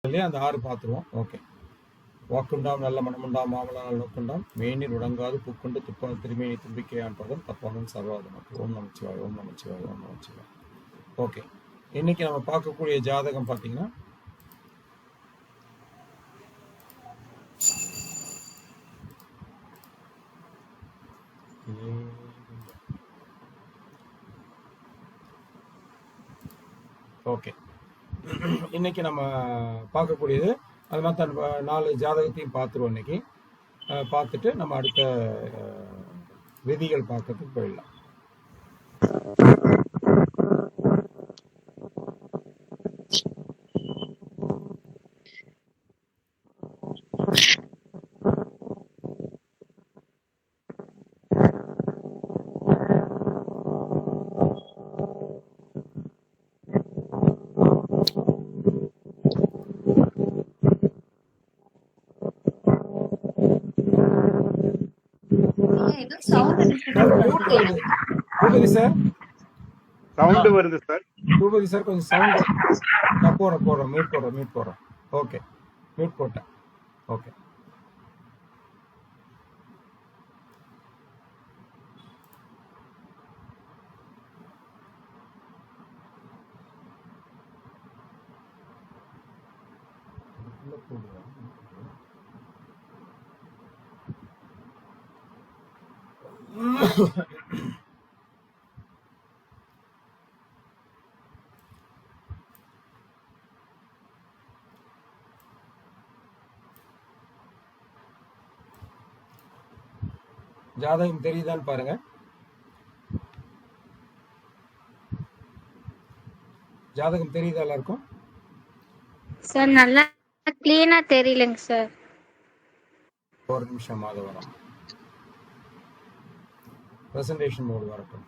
இல்லையா, அந்த 6 பார்த்துருவோம். ஓகே. வாக்குண்டாம் நல்ல மனமுண்டாம் மாமலால் நோக்குண்டாம் மேனீர் உடங்காது பூக்கொண்டு துப்பால் திருமேனி தும்பிக்கையான் பதம் தப்பானும் சர்வாதனம். ஓம் நமச்சிவாய், ஓம் நமச்சிவாய், ஓம் நமச்சிவாய். ஓகே, இன்னைக்கு நம்ம பார்க்கக்கூடிய ஜாதகம் பார்த்தீங்கன்னா ஓகே, இன்னைக்கு நம்ம பார்க்கக்கூடியது அது மாதிரி 4 ஜாதகத்தையும் பார்த்துருவோம். இன்னைக்கு பார்த்துட்டு நம்ம அடுத்த விதிகள் பார்க்கறதுக்கு போயிடலாம். பூபதி சார், சவுண்ட் வருது சார். பூபதி சார் கொஞ்சம் சவுண்ட். நான் போடுறேன் மியூட் போடுறேன். ஓகே, மியூட் போட்டேன். ஓகே, ஜாதகம் தெரியுதான்னு பாருங்க. ஜாதகம் தெரியுதா எல்லாருக்கும்? சார் நல்லா கிளீனா தெரியலங்க சார். ஒரு நிமிஷம் அது வரும். பிரசன்டேஷன் மோடு வரட்டும்.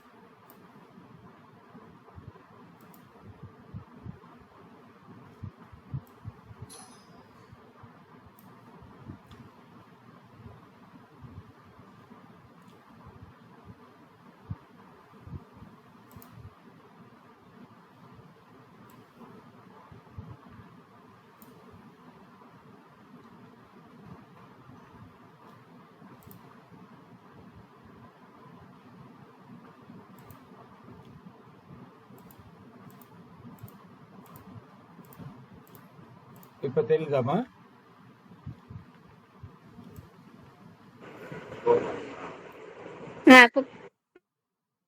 இப்ப தெரியுதாமா?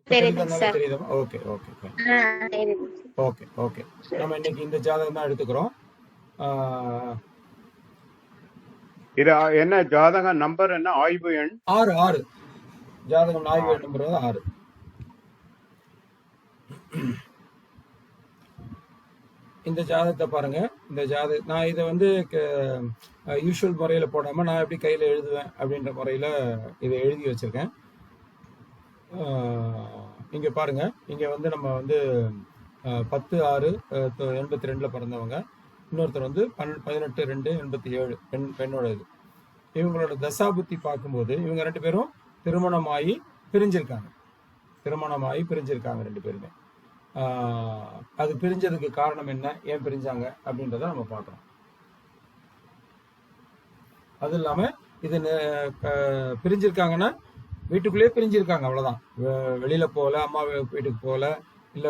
தெரியுதாமா? Okay okay okay okay. நம்ம இன்னைக்கு இந்த ஜாதகம் தான் எடுத்துக்கிறோம். இது என்ன ஜாதகம் நம்பர் என்ன? ஆய்வு எண் 6. ஜாதகம் ஆய்வு எண் நம்பர் 6. இந்த ஜாதகத்தை பாருங்க. இந்த ஜாதகம் நான் இதை வந்து யூஷுவல் முறையில் போடாமல் நான் எப்படி கையில் எழுதுவேன் அப்படின்ற முறையில் இதை எழுதி வச்சுருக்கேன். இங்கே பாருங்க, இங்கே வந்து நம்ம வந்து 10/6/82 பிறந்தவங்க, இன்னொருத்தர் வந்து 18/2/87 பெண்ணோட இது. இவங்களோட தசாபுத்தி பார்க்கும்போது இவங்க 2 பேரும் திருமணமாகி பிரிஞ்சிருக்காங்க 2 பேருமே. அது பிரிஞ்சதுக்கு காரணம் என்ன, ஏன் பிரிஞ்சாங்க அப்படின்றத நம்ம பார்க்கறோம். அது இல்லாம இது பிரிஞ்சிருக்காங்கன்னா வீட்டுக்குள்ளேயே பிரிஞ்சிருக்காங்க, அவ்வளவுதான். வெளியில போகல, அம்மா வீட்டுக்கு போகல, இல்ல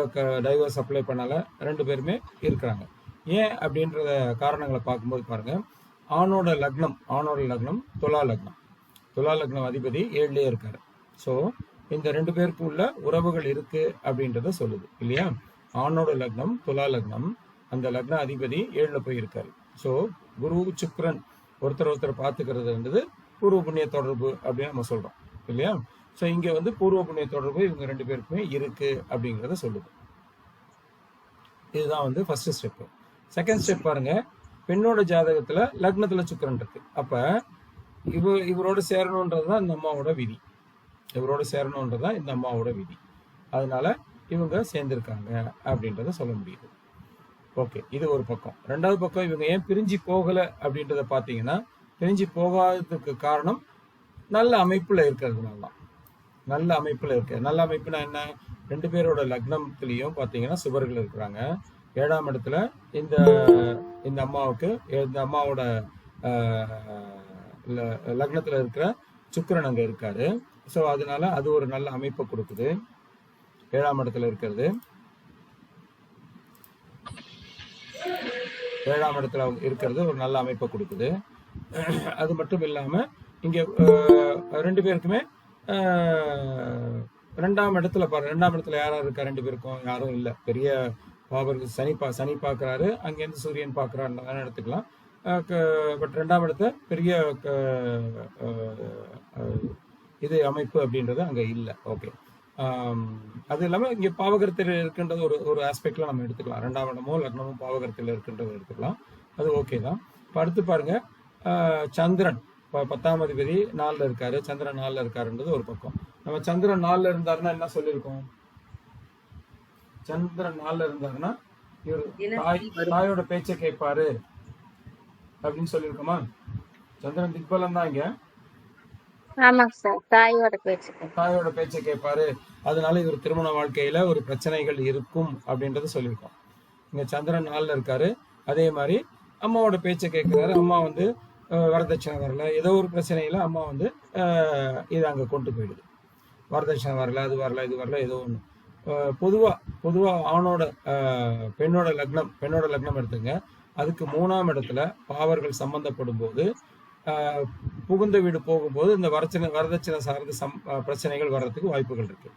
டைவர்ஸ் அப்ளை பண்ணல, 2 பேருமே இருக்கிறாங்க. ஏன் அப்படின்ற காரணங்களை பார்க்கும்போது பாருங்க, ஆணோட லக்னம் துலா லக்னம் அதிபதி 7லயே இருக்காரு. ஸோ இந்த 2 பேருக்கு உள்ள உறவுகள் இருக்கு அப்படின்றத சொல்லுது இல்லையா? ஆணோட லக்னம் துலா லக்னம், அந்த லக்ன அதிபதி 7ல போய் இருக்காரு. ஸோ குரு சுக்கிரன் ஒருத்தர் பார்த்துக்கிறதுன்றது பூர்வ புண்ணிய தொடர்பு அப்படின்னு நம்ம சொல்றோம் இல்லையா? ஸோ இங்க வந்து பூர்வ புண்ணிய தொடர்பு இவங்க 2 பேருக்குமே இருக்கு அப்படிங்கிறத சொல்லுது. இதுதான் வந்து ஃபர்ஸ்ட் ஸ்டெப். செகண்ட் ஸ்டெப் பாருங்க, பெண்ணோட ஜாதகத்துல லக்னத்துல சுக்கிரன் இருக்கு. அப்ப இவரோட சேரணுன்றதுதான் இந்த அம்மாவோட விதி. இந்த அம்மாவோட விதி. அதனால இவங்க சேர்ந்திருக்காங்க அப்படின்றத சொல்ல முடியுது. ஓகே, இது ஒரு பக்கம். 2வது பக்கம், இவங்க ஏன் பிரிஞ்சு போகல அப்படின்றத பாத்தீங்கன்னா, பிரிஞ்சு போகாததுக்கு காரணம் நல்ல அமைப்புல இருக்கிறதுனால தான். நல்ல அமைப்புனா என்ன? 2 பேரோட லக்னத்திலையும் பாத்தீங்கன்னா சுபர்கள் இருக்கிறாங்க. 7ஆம் இடத்துல இந்த இந்த அம்மாவுக்கு இந்த அம்மாவோட லக்னத்துல இருக்கிற சுக்கிரன் அங்க இருக்காரு. ஸோ அதனால அது ஒரு நல்ல அமைப்பை கொடுக்குது. 7ஆம் இடத்துல இருக்கிறது, 7ஆம் இடத்துல இருக்கிறது ஒரு நல்ல அமைப்பை கொடுக்குது. அது மட்டும் இல்லாம இங்க 2 பேருக்குமே 2ஆம் இடத்துல பாரு, 2ஆம் இடத்துல யாரா இருக்கா? 2 பேருக்கும் யாரும் இல்ல. பெரிய பாவர்கள் சனி பார்க்கறாரு, அங்கேருந்து சூரியன் பார்க்கறாருன்னு எடுத்துக்கலாம். பட் 2ஆம் இடத்த பெரிய இது அமைப்பு அப்படின்றது அங்க இல்ல. ஓகே, அது இல்லாம இங்க பாவகரத்தில் இருக்கின்றது ஒரு ஆஸ்பெக்ட்ல நம்ம எடுத்துக்கலாம். 2ஆம் இடமோ லக்னமோ பாவகரத்தில் இருக்கின்றதை எடுத்துக்கலாம். அது ஓகே தான். இப்போ அடுத்து பாருங்க, சந்திரன் 10ஆம் அதிபதி 4ல இருக்காரு, சந்திரன் 4ல இருக்காருன்றது ஒரு பக்கம். நம்ம சந்திரன் 4ல இருந்தாருன்னா என்ன சொல்லியிருக்கோம்? சந்திரன் 4ல இருந்தாருன்னா இவர் தாயோட பேச்சை கேட்பாரு அப்படின்னு சொல்லியிருக்கோமா? சந்திரன் திக்பலம் தான் இங்க. ஆமாங்க சார், தாயோட பேச்சை கேட்பாரு, அதனால இவர் திருமண வாழ்க்கையில ஒரு பிரச்சனைகள் இருக்கும் அப்படின்றத சொல்லியிருக்கோம். இங்க சந்திரன் 4ல இருக்காரு, அதே மாதிரி அம்மாவோட பேச்சை கேட்கிறாரு. அம்மா வந்து வரதட்சணை வரல, ஏதோ ஒரு பிரச்சனையில அம்மா வந்து இது அங்க கொண்டு போயிடுது. வரதட்சணை வரல, அது வரல, இது வரல, ஏதோ ஒண்ணு. பொதுவா ஆணோட பெண்ணோட லக்னம் எடுத்துங்க. அதுக்கு 3ஆம் இடத்துல பாவர்கள் சம்பந்தப்படும் போது புகுந்த வீடு போகும்போது இந்த வரதட்சணை சார்ந்த பிரச்சனைகள் வர்றதுக்கு வாய்ப்புகள் இருக்கு.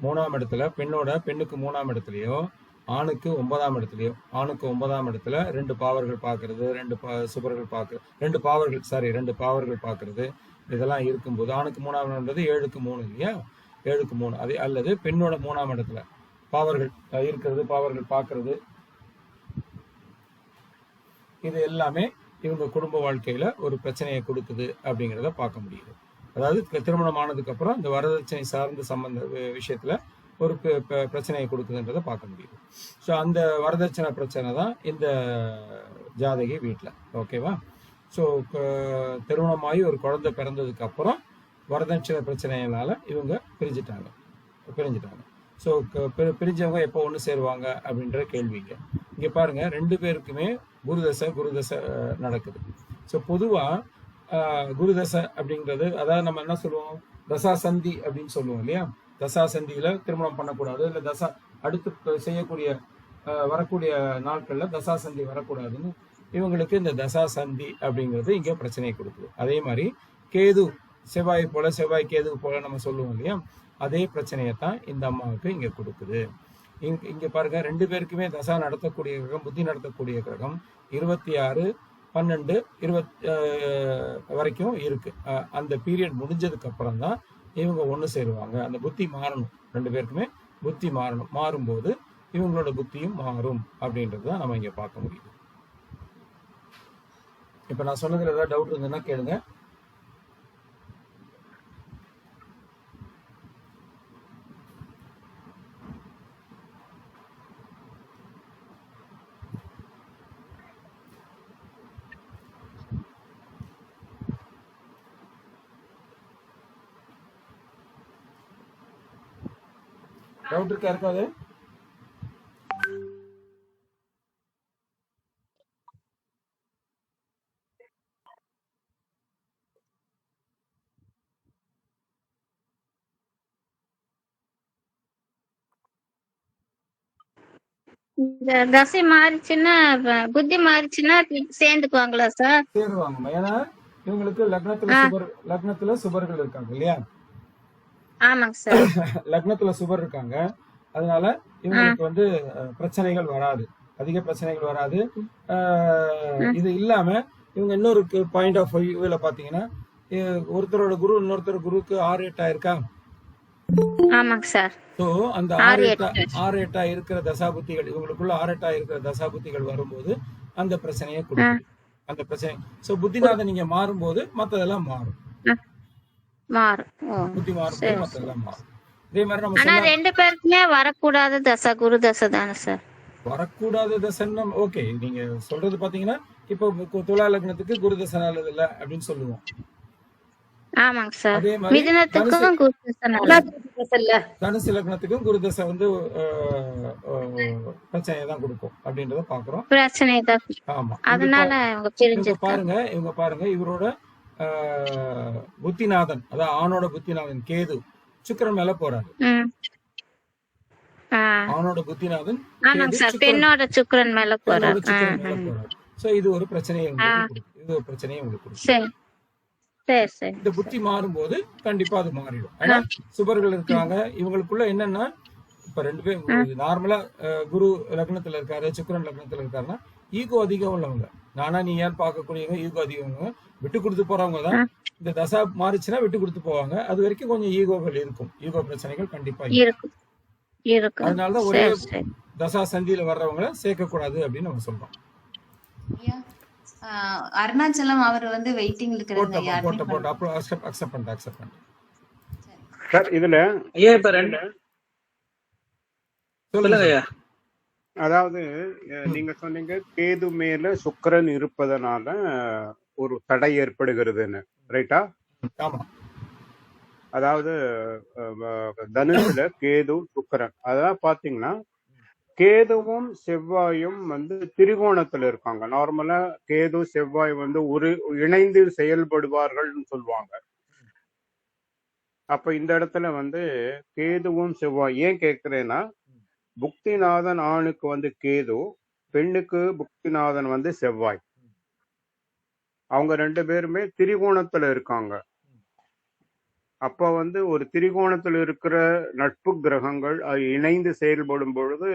3ஆம் இடத்துல பெண்ணுக்கு 3ஆம் இடத்துலயோ ஆணுக்கு 9ஆம் இடத்துலயோ, ஆணுக்கு 9ஆம் இடத்துல 2 பாவர்கள் பார்க்கறது, 2 பாவர்கள் பார்க்கறது, இதெல்லாம் இருக்கும்போது ஆணுக்கு 3ஆம் இடம்ன்றது 7க்கு 3 இல்லையா? 7க்கு 3. அதே அல்லது பெண்ணோட 3ஆம் இடத்துல பாவர்கள் இருக்கிறது, பாவர்கள் பார்க்கறது, இது எல்லாமே இவங்க குடும்ப வாழ்க்கையில ஒரு பிரச்சனையை கொடுக்குது அப்படிங்கிறத பார்க்க முடியுது. அதாவது திருமணம் ஆனதுக்கு அப்புறம் இந்த வரதட்சணை சார்ந்த விஷயத்துல ஒரு பிரச்சனையை கொடுக்குதுன்றத பார்க்க முடியுது. ஸோ அந்த வரதட்சணை பிரச்சனை தான் இந்த ஜாதகி வீட்டில். ஓகேவா? ஸோ திருமணமாகி ஒரு குழந்தை பிறந்ததுக்கு அப்புறம் வரதட்சணை பிரச்சனையினால இவங்க பிரிஞ்சிட்டாங்க. ஸோ பிரிஞ்சவங்க எப்போ ஒன்று சேருவாங்க அப்படின்ற கேள்விங்க. இங்கே பாருங்க, 2 பேருக்குமே குருதசை நடக்குது. ஸோ பொதுவாக குருதசை அப்படிங்கிறது, அதாவது நம்ம என்ன சொல்லுவோம், தசாசந்தி அப்படின்னு சொல்லுவோம் இல்லையா? தசாசந்தியில திருமணம் பண்ணக்கூடாது, இல்லை அடுத்து செய்யக்கூடிய வரக்கூடிய நாட்கள்ல தசாசந்தி வரக்கூடாதுன்னு இவங்களுக்கு இந்த தசாசந்தி அப்படிங்கிறது இங்கே பிரச்சனையை கொடுக்குது. அதே மாதிரி கேது செவ்வாய் கேது போல நம்ம சொல்லுவோம் இல்லையா? அதே பிரச்சனையை தான் இந்த அம்மாவுக்கு இங்க கொடுக்குது. இங்க பாருங்க, 2 பேருக்குமே தசா நடத்தக்கூடிய கிரகம், புத்தி நடத்தக்கூடிய கிரகம் 26/12/20 வரைக்கும் இருக்கு. அந்த பீரியட் முடிஞ்சதுக்கு அப்புறம் தான் இவங்க ஒன்று சேருவாங்க. அந்த புத்தி மாறணும், 2 பேருக்குமே புத்தி மாறணும். மாறும்போது இவங்களோட புத்தியும் மாறும் அப்படின்றது தான் நம்ம இங்க பார்க்க முடியுது. இப்ப நான் சொன்னதுல ஏதாவது டவுட் இருந்ததுன்னா கேளுங்க. டவுட் இருக்கா? இருக்காது? இந்த தசை மாறிச்சுன்னா, புத்தி மாறிச்சுன்னா சேர்ந்துக்குவாங்களா சார்? சேருவாங்க. ஏன்னா இவங்களுக்கு லக்னத்துல சுபர்கள் இருக்காங்க இல்லையா? ஆமாங்க சார். லக்னத்துல சுபர் இருக்காங்க, அதனால இவங்களுக்கு வந்து பிரச்சனைகள் வராது, அதிக பிரச்சனைகள் வராது. இது இல்லாம இவங்க இன்னொரு பாயிண்ட் ஆஃப் வியூல பாத்தீங்கன்னா, ஒருத்தரோட குரு இன்னொருத்தர் குருக்கு 6-8 ஆயிருக்கா? ஆமாங்க சார். சோ அந்த 6-8 இருக்கிற தசாபுத்திகள், இவங்களுக்குள்ள 6-8 இருக்கிற தசாபுத்திகள் வரும்போது அந்த பிரச்சனையை கொடுக்கும். அந்த பிரச்சனை புத்திநாதன் நீங்க மாறும்போது மத்ததெல்லாம் மாறும். புத்தி மாறும்போது மத்ததெல்லாம் மாறும். இதே மாதிரி நம்ம 2 பேருக்குமே வரக்கூடாத தசை குரு தசை தானே சார்? வரக்கூடாத தசைன்னா ஓகே, நீங்க சொல்றது பாத்தீங்கன்னா இப்போ துலா லக்னத்துக்கு குரு தசை நல்லது இல்ல அப்படின்னு சொல்லுவோம். ஆமாங்க சார். அதே மாதிரி தனுசு மிதுனத்துக்கும் குரு தசை நல்லா இல்ல தனுசு லக்னத்துக்கும் குரு தசை வந்து பிரச்சனையை தான் கொடுக்கும் அப்படின்றத பாக்குறோம். பிரச்சனை தான். ஆமா, அதனால அவங்க பிரிஞ்சிருக்காங்க. இவங்க பாருங்க இவரோட புத்திநாதன், அதாவது ஆணோட புத்திநாதன் கேது சுக்கிரன் மேல போறாரு. ம். ஆ. ஆணோட புத்திநாதன் ஆமாங்க கேது சார். சுக்கிரன் பெண்ணோட சுக்கிரன் மேல பெண்ணோட போறாரு. சுக்கிரன் மேல போறாரு. சோ இது ஒரு பிரச்சனையை உங்களுக்கு கொடுக்கும். இது ஒரு பிரச்சனையை உங்களுக்கு கொடுக்கும். சரி சரி சரி. இந்த புத்தி மாறும்போது கண்டிப்பா அது மாறிடும். ஆனா சுபர்கள் இருக்காங்க, இவங்களுக்குள்ள என்னன்னா இப்ப ரெண்டு பேரும் நார்மலா குரு லக்னத்துல இருக்காரு, சுக்கிரன் லக்னத்துல இருக்காருன்னா ஈகோ அதிகம் உள்ளவங்க, நானா நீ ஏன் பார்க்கக்கூடியவங்க, ஈகோ அதிகவங்க, விட்டு கொடுத்து போறவங்க தான். இந்த தசா மாறிச்சுன்னா விட்டு கொடுத்து போவாங்க. அது வரைக்கும் கொஞ்சம் ஈகோகள் இருக்கும், ஈகோ பிரச்சனைகள் கண்டிப்பா இருக்கும். இருக்கும். அதனாலதான் ஒரே சரி சரி. தசா சந்தியில வர்றவங்கள சேர்க்க கூடாது அப்படின்னு நம்ம சொல்றோம். ஐயா, அருணாச்சலம் அவர் வந்து வெயிட்டிங் இருக்கிறாங்க ஐயா. போட்ட அப்புறம் அக்செப்ட் பண்ணிட்டேன். சார் இதுல ஐயா இப்ப ரெண்டு சொல்லுங்க சொல்லுங்க ஐயா. அதாவது நீங்க சொன்னீங்க கேது மேல சுக்கிரன் இருப்பதனால ஒரு தடை ஏற்படுகிறதுன்னு, ரைட்டா? ஆமா, அதாவது தனுசுல கேது சுக்கிரன், அதெல்லாம் பாத்தீங்கன்னா கேதுவும் செவ்வாயும் வந்து திரிகோணத்துல இருக்காங்க. நார்மலா கேது செவ்வாய் வந்து ஒரு இணைந்து செயல்படுவார்கள்னு சொல்லுவாங்க. அப்ப இந்த இடத்துல வந்து கேதுவும் செவ்வாய் ஏன் கேட்கிறேன்னா, புக்திநாதன் ஆணுக்கு வந்து கேது, பெண்ணுக்கு புக்திநாதன் வந்து செவ்வாய். அவங்க ரெண்டு பேருமே திரிகோணத்துல இருக்காங்க. அப்ப வந்து ஒரு திரிகோணத்துல இருக்கிற நட்பு கிரகங்கள் இணைந்து செயல்படும் பொழுது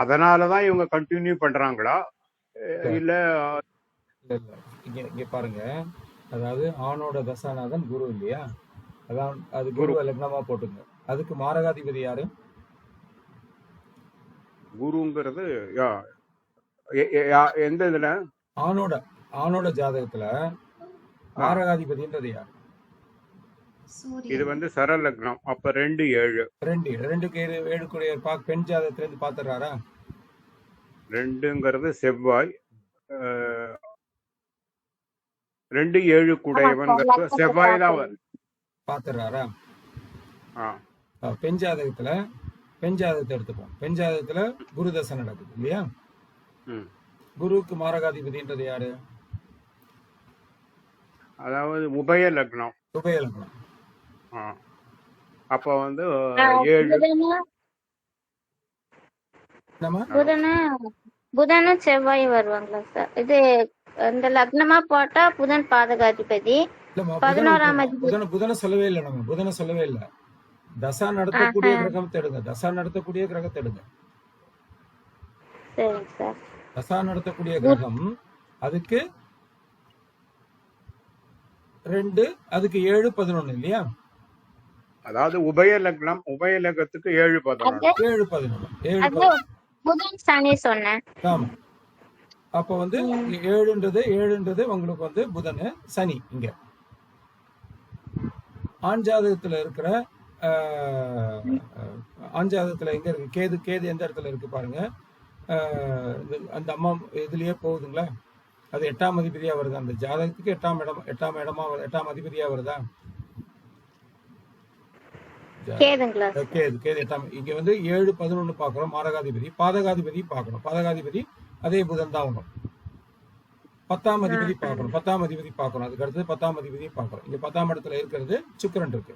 அதனாலதான் இவங்க கண்டினியூ பண்றாங்களா இல்ல? இல்ல இங்க பாருங்க, அதாவது ஆணோட தசாநாதன் குரு இல்லையா, அதான் அது குரு லக்னமா போட்டுங்க. அதுக்கு மாரகாதிபதி யாரு? குருங்கிறது எந்த இதுல? ஆணோட ஜாதகத்துல மாரகாதிபதின்றது யாரு? இது வந்து சர லக்னம். அப்ப 2-7 ரெண்டுக்கு 7 கூடிய பெண் ஜாதகத்துல இருந்து பாத்துறாரா? 2ங்கிறது செவ்வாய், 2-7 கூடையவன் செவ்வாய் தான் வருது. பாத்துறாரா? பெண் ஜாதகத்தை எடுத்துப்போம். பெண் ஜாதகத்துல குரு தசை நடக்குது இல்லையா? குருவுக்கு மாரகாதிபதின்றது யாரு? அதாவது உபய லக்னம். அப்ப வந்து 7 புதனும் செவ்வாய் வருவாங்களா சார்? இது இந்த லக்னமா போட்டா புதன் பாதகாதிபதி, 11ஆம் அதிபதி. புதனை சொல்லவே இல்லை, நம்ம புதனை சொல்லவே இல்லை. தசா நடத்தக்கூடிய கிரகத்தை எடுங்க. சரிங்க சார். தசா நடத்தக்கூடிய கிரகம் அதுக்கு 2, அதுக்கு 7, 11 இல்லையா? அதாவது உபய லக்னத்துக்கு 7, 11. புதன் சனி சொன்னேன். ஆமா, அப்ப வந்து 7ன்றது உங்களுக்கு வந்து புதன் சனி. இங்க ஆண் ஜாதகத்துல இருக்கிற எங்க இருக்கு கேது எந்த இடத்துல இருக்கு பாருங்க. அந்த அம்மா இதுலயே போகுதுங்களா? அது 8ஆம் அதிபதியா வருதா? அந்த ஜாதகத்துக்கு 8ஆம் அதிபதியா வருதா? கேது 8ஆம். இங்க வந்து 7, 11 பாக்குறோம். மாரகாதிபதி, பாதகாதிபதி பாக்கணும். பாதகாதிபதி அதே புதன் தான் வரும். 10ஆம் அதிபதி பாக்கணும். அதுக்கு அடுத்தது 10ஆம் அதிபதி பாக்குறோம். இங்க 10ஆம் இடத்துல இருக்கிறது சுக்கிரன் இருக்கு.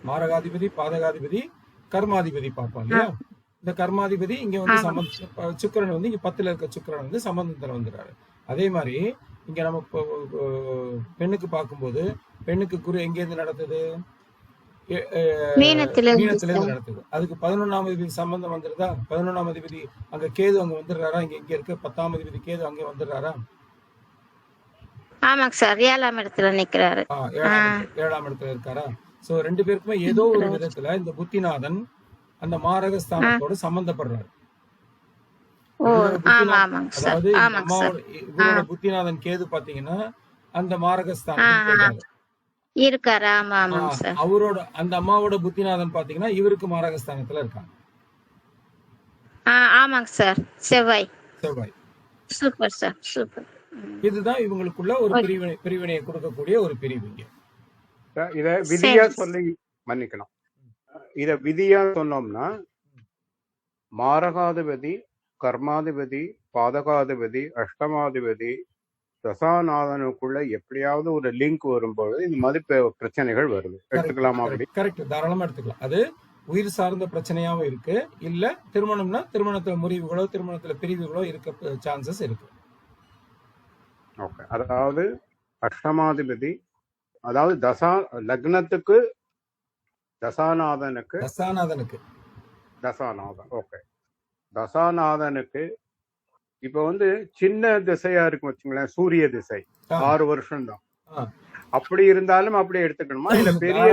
மாரகாதிபதி, பாதகாதிபதி, கர்மாதிபதி பார்ப்போம் இல்லையா? இந்த கர்மாதிபதி இங்க வந்து சுக்கிரன் வந்து இங்க 10ல இருக்க சுக்கிரன் வந்து சம்பந்தத்துல வந்துடுறாரு. அதே மாதிரி இங்க நம்ம பெண்ணுக்கு பார்க்கும்போது பெண்ணுக்கு குரு எங்க இருந்து நடத்துது? மீனத்துல இருந்து நடத்துது. அதுக்கு 11ஆம் அதிபதி சம்பந்தம் வந்துருதா? 11ஆம் அதிபதி அங்க கேது அங்க வந்துடுறாரா? இங்க இருக்க 10ஆம் அதிபதி கேது அங்க வந்துடுறாரா? ஆமாங்க சார், 7ஆம் இடத்துல நிக்கிறாரு. 7ஆம் இடத்துல இருக்காரா? சோ ரெண்டு பேருக்குமே ஏதோ ஒரு விதத்துல இந்த புத்திநாதன் அந்த மாரக ஸ்தானத்தோட சம்பந்தப்படுறாரு. அதாவது அம்மாவோட புத்திநாதன் கேது பாத்தீங்கன்னா அந்த மாரக ஸ்தானம் இருக்காரு. அவரோட அந்த அம்மாவோட புத்திநாதன் பாத்தீங்கன்னா இவருக்கு மாரகஸ்தானத்துல இருக்காங்க. ஆமாங்க சார், செவ்வாய். Super sir, super. இதுதான் இவங்களுக்குள்ள ஒரு பிரிவினையை கொடுக்கக்கூடிய ஒரு பிரிவு இங்க. இத விதியா சரி. சொல்லி மன்னிக்கணும். இத விதியா சொன்னோம்னா மாரகாதிபதி, கர்மாதிபதி, பாதகாதிபதி, அஷ்டமாதிபதி, தசாநாதனுக்குள்ள எப்படியாவது ஒரு லிங்க் வரும்போது இந்த மாதிரி பிரச்சனைகள் வருது. எடுத்துக்கலாமா? அப்படி கரெக்ட், தாராளமா எடுத்துக்கலாம். அது உயிர் சார்ந்த பிரச்சனையாவும் இருக்கு, இல்ல திருமணம்னா திருமணத்துல முறிவுகளோ திருமணத்துல பிரிவுகளோ இருக்க சான்சஸ் இருக்கு. ஓகே. அதாவது அஷ்டமாதிபதி, அதாவது லக்னத்துக்கு தசாநாதனுக்கு தசாநாதன். ஓகே. தசாநாதனுக்கு இப்ப வந்து சின்ன திசையா இருக்கும் வச்சுங்களேன், சூரிய திசை 6 வருஷம் தான். அப்படி இருந்தாலும் அப்படி எடுத்துக்கணுமா, இல்ல பெரிய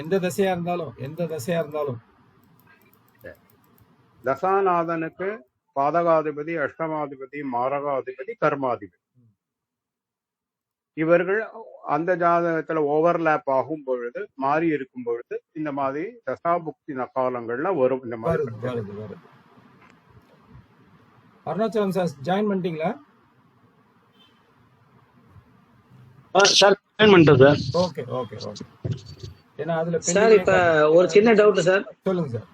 எந்த திசையா இருந்தாலும் தசாநாதனுக்கு பாதகாதிபதி, அஷ்டமாதிபதி, மாரகாதிபதி, கர்மாதிபதி இவர்கள் அந்த ஜாதகத்துல ஓவர்லேப் ஆகும் பொழுது, மாறி இருக்கும் பொழுது இந்த மாதிரி தசாபுக்தி காலங்கள்ல வரும். இந்த மாதிரி அருணாச்சலம் சார் ஜாயின் பண்ணிட்டீங்களா? சார் ஜாயின் பண்ணிட்டேன் சார். Okay okay okay. ஏன்னா அதுல சார் இப்ப ஒரு சின்ன டவுட் சார். சொல்லுங்க சார்.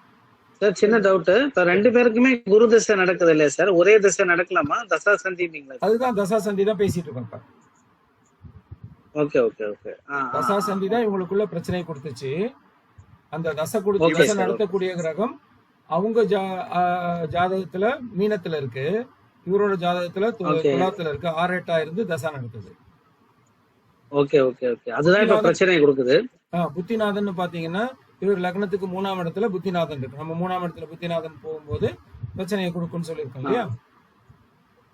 சார் சின்ன டவுட், இப்ப 2 பேருக்குமே குரு திசை நடக்குது இல்லையா சார்? ஒரே திசை நடக்கலாமா? தசா சந்திங்களா? அதுதான் தசா சந்தி தான் பேசிட்டு இருக்கோம். Okay okay okay. தசா சந்தி தான் இவங்களுக்குள்ள பிரச்சனை கொடுத்துச்சு. அந்த தசை நடத்தக்கூடிய கிரகம் அவங்க ஜாதகத்துல மீனத்துல இருக்கு, இவரோட ஜாதகத்துல துலாத்துல இருக்கு. 6-8 இருந்து தசா நடக்குது. Okay okay okay. அதுதான் இப்ப பிரச்சனை கொடுக்குது. புத்திநாதன் பாத்தீங்கன்னா இவர் லக்னத்துக்கு 3ஆம் இடத்துல புத்திநாதன் இருக்கு. நம்ம 3ஆம் இடத்துல புத்திநாதன் போகும்போது பிரச்சனையை கொடுக்கும்னு சொல்லியிருக்கோம் இல்லையா?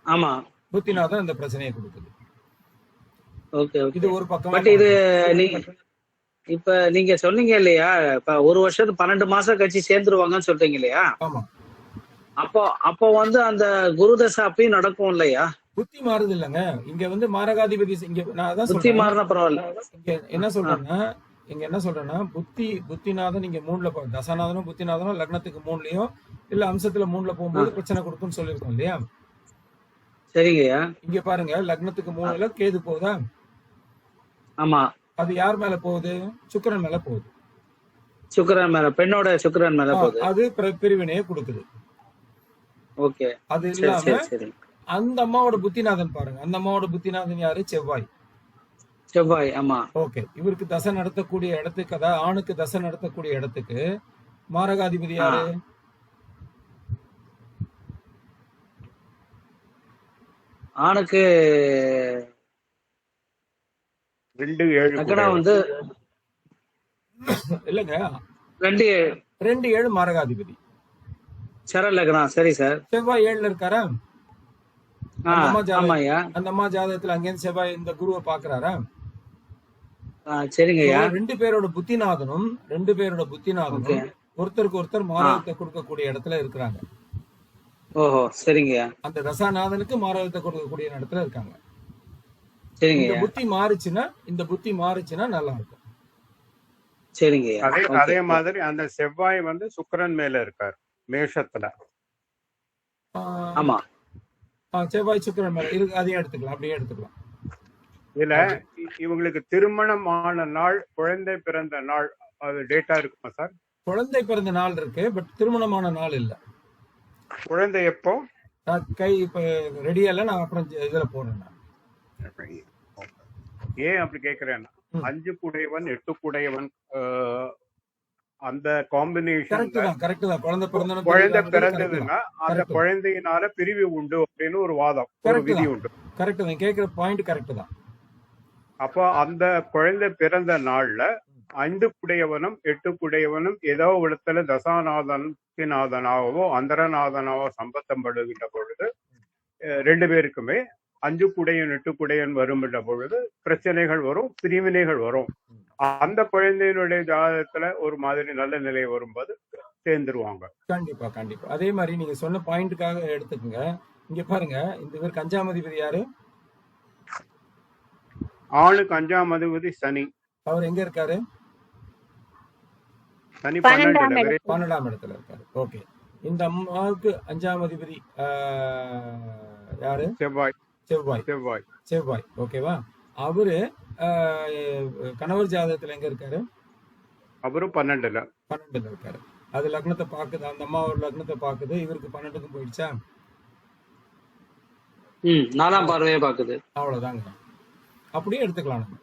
ஆமா, புத்திநாதன் இந்த பிரச்சனையை கொடுக்குது. Okay okay. இது ஒரு பக்கம். பட் இது இப்ப நீங்க சொன்னீங்க இல்லையா, இப்ப 1 வருஷத்துக்கு 12 மாசம் கழிச்சு சேர்ந்துருவாங்கன்னு சொல்றீங்க இல்லையா? ஆமா. அப்போ வந்து அந்த குரு தசை அப்பயும் நடக்கும் இல்லையா? புத்தி மாறுது இல்லங்க. இங்க வந்து மாரகாதிபதி இங்க நான் அதான் புத்தி மாறினா பரவாயில்ல. இங்க என்ன சொல்றேன்னா புத்திநாதன் இங்க 3ல தசாநாதனும் புத்திநாதனும் லக்னத்துக்கு 3லயும் இல்ல அம்சத்துல 3ல போகும்போது பிரச்சனை கொடுக்கும்னு சொல்லியிருக்கோம் இல்லையா? சரிங்கய்யா. இங்க பாருங்க, லக்னத்துக்கு 3ல கேது போகுதா? ஆமா. அது யார் மேல போகுது? சுக்கிரன் மேல போகுது. சுக்கிரன் மேல, பெண்ணோட சுக்கிரன் மேல போகுது. அது பிரிவினையை கொடுக்குது. ஓகே. அது இல்லாம அந்த அம்மாவோட புத்திநாதன் பாருங்க, அந்த அம்மாவோட புத்திநாதன் யாரு? செவ்வாய். ஆமா. ஓகே. இவருக்கு தசை நடத்தக்கூடிய இடத்துக்கு, அதாவது ஆணுக்கு தசை நடத்தக்கூடிய இடத்துக்கு மாரகாதிபதி யாரு? ஆணுக்கு 2-7 வந்து இல்லங்க, 2-7 மாரகாதிபதி சர லக்னம். சரி சார். செவ்வாய் 7ல இருக்காரா? ஆமாய்யா. அந்த அம்மா ஜாதகத்துல அங்கேருந்து செவ்வாய் இந்த குருவை பாக்குறாரா? சரிங்கய்யா. 2 பேரோட புத்திநாதனும் ஒருத்தருக்கு ஒருத்தர் மாரகத்தை கொடுக்கக்கூடிய இடத்துல இருக்கிறாங்க. ஓஹோ, சரிங்கய்யா. அந்த தசாநாதனுக்கு மாரகத்தை கொடுக்கக்கூடிய இடத்துல இருக்காங்க. சரிங்க. இந்த புத்தி மாறுச்சுன்னா நல்லா இருக்கும். சரிங்க. அதே மாதிரி அந்த செவ்வாய் வந்து சுக்கிரன் மேல இருக்கார் மேஷத்துல. ஆமா. செவ்வாய் சுக்கிரன் மேல இருக்கு. அதையும் எடுத்துக்கலாம், அப்படியே எடுத்துக்கலாம். இதுல இவங்களுக்கு திருமணம் ஆன நாள், குழந்தை பிறந்த நாள், அது டேட்டா இருக்குமா சார்? குழந்தை பிறந்த நாள் இருக்கு, பட் திருமணமான நாள் இல்ல. குழந்தை எப்போ? இப்ப ரெடியா இல்ல, நான் அப்புறம் இதுல போறேன். ஏன் அப்படி கேக்குறேன்னா, 5 குடையவன் 8 குடையவன் அந்த காம்பினேஷன் கரெக்ட் தான். குழந்தை பிறந்ததுன்னா அந்த குழந்தையினால பிரிவு உண்டு அப்படின்னு ஒரு வாதம், ஒரு விதி உண்டு. கரெக்ட் தான், கேக்குற பாயிண்ட் கரெக்ட் தான். அப்போ அந்த குழந்தை பிறந்த நாள்ல 5 குடையவனும் 8 குடையவனும் ஏதோ இடத்துல தசாநாதனாவோ அந்தரநாதனாவோ சம்பந்தம் படுகின்ற பொழுது 2 பேருக்குமே 5 குடையன் 8 குடையன் வருகின்ற பொழுது பிரச்சனைகள் வரும், பிரிவினைகள் வரும். அந்த குழந்தையினுடைய ஜாதகத்துல ஒரு மாதிரி நல்ல நிலை வரும்போது சேர்ந்துருவாங்க. கண்டிப்பா கண்டிப்பா. அதே மாதிரி நீங்க சொன்ன பாயிண்ட்டுக்காக எடுத்துக்கோங்க. இங்க பாருங்க, இந்த பேருக்கு 5ஆம் அதிபதி யாரு? ஆளுக்கு 5ஆம் அதிபதி சனி. அவர் எங்க இருக்காரு? சனி 12ஆம் இடத்துல இருக்காரு. ஓகே. இந்த அம்மாவுக்கு 5ஆம் அதிபதி யாரு? செவ்வாய். செவ்வாய். செவ்வாய். ஓகேவா? அவரு கணவர் ஜாதகத்துல எங்க இருக்காரு? அவரும் 12ல. 12ல இருக்காரு. அது லக்னத்தை பாக்குது, அந்த அம்மா ஒரு லக்னத்தை பாக்குது, இவருக்கு 12க்கும் போயிடுச்சா? 4ஆம் பார்வையே பாக்குது. அவ்வளவுதாங்க. அப்படியே எடுத்துக்கலாம் நம்ம.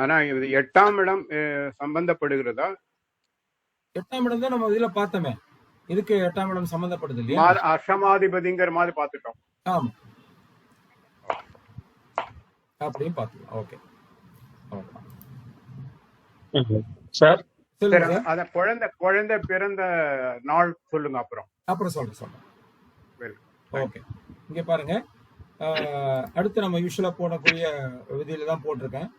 ஆனா இது 8ஆம் இடம் சம்பந்தப்படுகிறதா? 8ஆம் இடம் தான் நம்ம இதுல பார்த்தோமே. இதுக்கு 8ஆம் இடம் சம்பந்தப்படுது இல்லையா? அஷ்டமாதிபதிங்கிற மாதிரி பார்த்துட்டோம். ஆமா, அப்படியும் பார்த்துக்கலாம். ஓகே, சார் சொல்லுங்க சார். அத குழந்தை பிறந்த நாள் சொல்லுங்க. அப்புறம் சொல்றேன். ஓகே, இங்க பாருங்க. அடுத்து நம்ம யூஸ்வலா போடக்கூடிய விதியில தான் போட்டிருக்கேன்.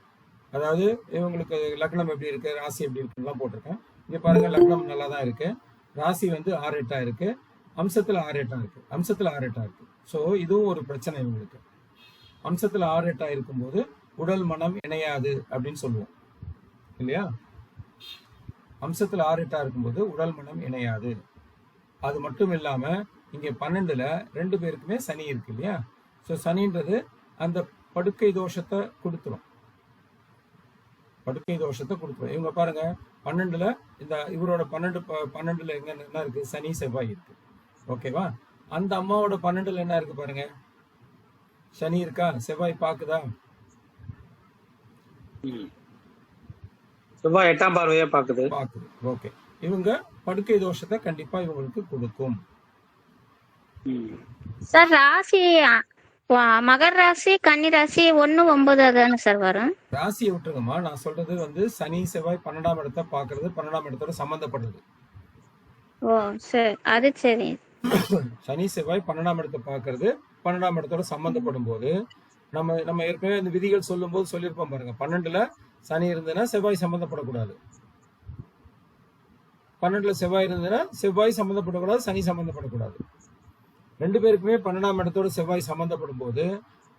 அதாவது இவங்களுக்கு லக்னம் எப்படி இருக்கு, ராசி எப்படி இருக்குன்னு போட்டிருக்கேன். இங்க பாருங்க, லக்னம் நல்லா தான் இருக்கு, ராசி வந்து 6-8 இருக்கு, அம்சத்துல 6-8 இருக்கு, அம்சத்துல 6-8 இருக்கு. ஸோ இதுவும் ஒரு பிரச்சனை இவங்களுக்கு. அம்சத்துல 6-8 இருக்கும்போது உடல் மனம் இணையாது அப்படின்னு சொல்லுவோம் இல்லையா? அம்சத்துல 6-8 இருக்கும்போது உடல் மனம் இணையாது. அது மட்டும் இல்லாம இங்க 12ல 2 பேருக்குமே சனி இருக்கு இல்லையா? ஸோ சனின்றது அந்த படுக்கை தோஷத்தை கொடுத்துரும். இவங்க பாருங்க, 12ல இந்த இவரோட 12ல எங்க என்ன இருக்கு? சனி செவ்வாய் இருக்கு. ஓகேவா? அந்த அம்மாவோட 12ல என்ன இருக்கு பாருங்க, சனி இருக்கா, செவ்வாய் பாக்குதா? செவ்வாய் 8ஆம் பார்வையே பாக்குது. ஓகே, இவங்க படுக்கை தோஷத்தை கண்டிப்பா இவங்களுக்கு கொடுக்கும். சார் ராசி மகர ராசி கன்னி ராசி 1-9 தானே சார் வரும்? ராசியை விட்டுருங்கம்மா, நான் சொல்றது வந்து சனி செவ்வாய் 12ஆம் இடத்தை பாக்குறது, 12ஆம் இடத்தோட சம்பந்தப்படுறது. ஓ சரி, அது சரி. சனி செவ்வாய் 12ஆம் இடத்தை பாக்குறது, 12ஆம் இடத்தோட சம்பந்தப்படும் போது நம்ம ஏற்கனவே இந்த விதிகள் சொல்லும் போது சொல்லியிருப்போம் பாருங்க. 12ல சனி இருந்ததுன்னா செவ்வாய் சம்பந்தப்படக்கூடாது, 12ல செவ்வாய் இருந்ததுன்னா செவ்வாய் சம்பந்தப்படக்கூடாது, சனி சம்பந்தப்படக்கூடாது. 2 பேருக்குமே 12ஆம் இடத்தோட செவ்வாய் சம்பந்தப்படும் போது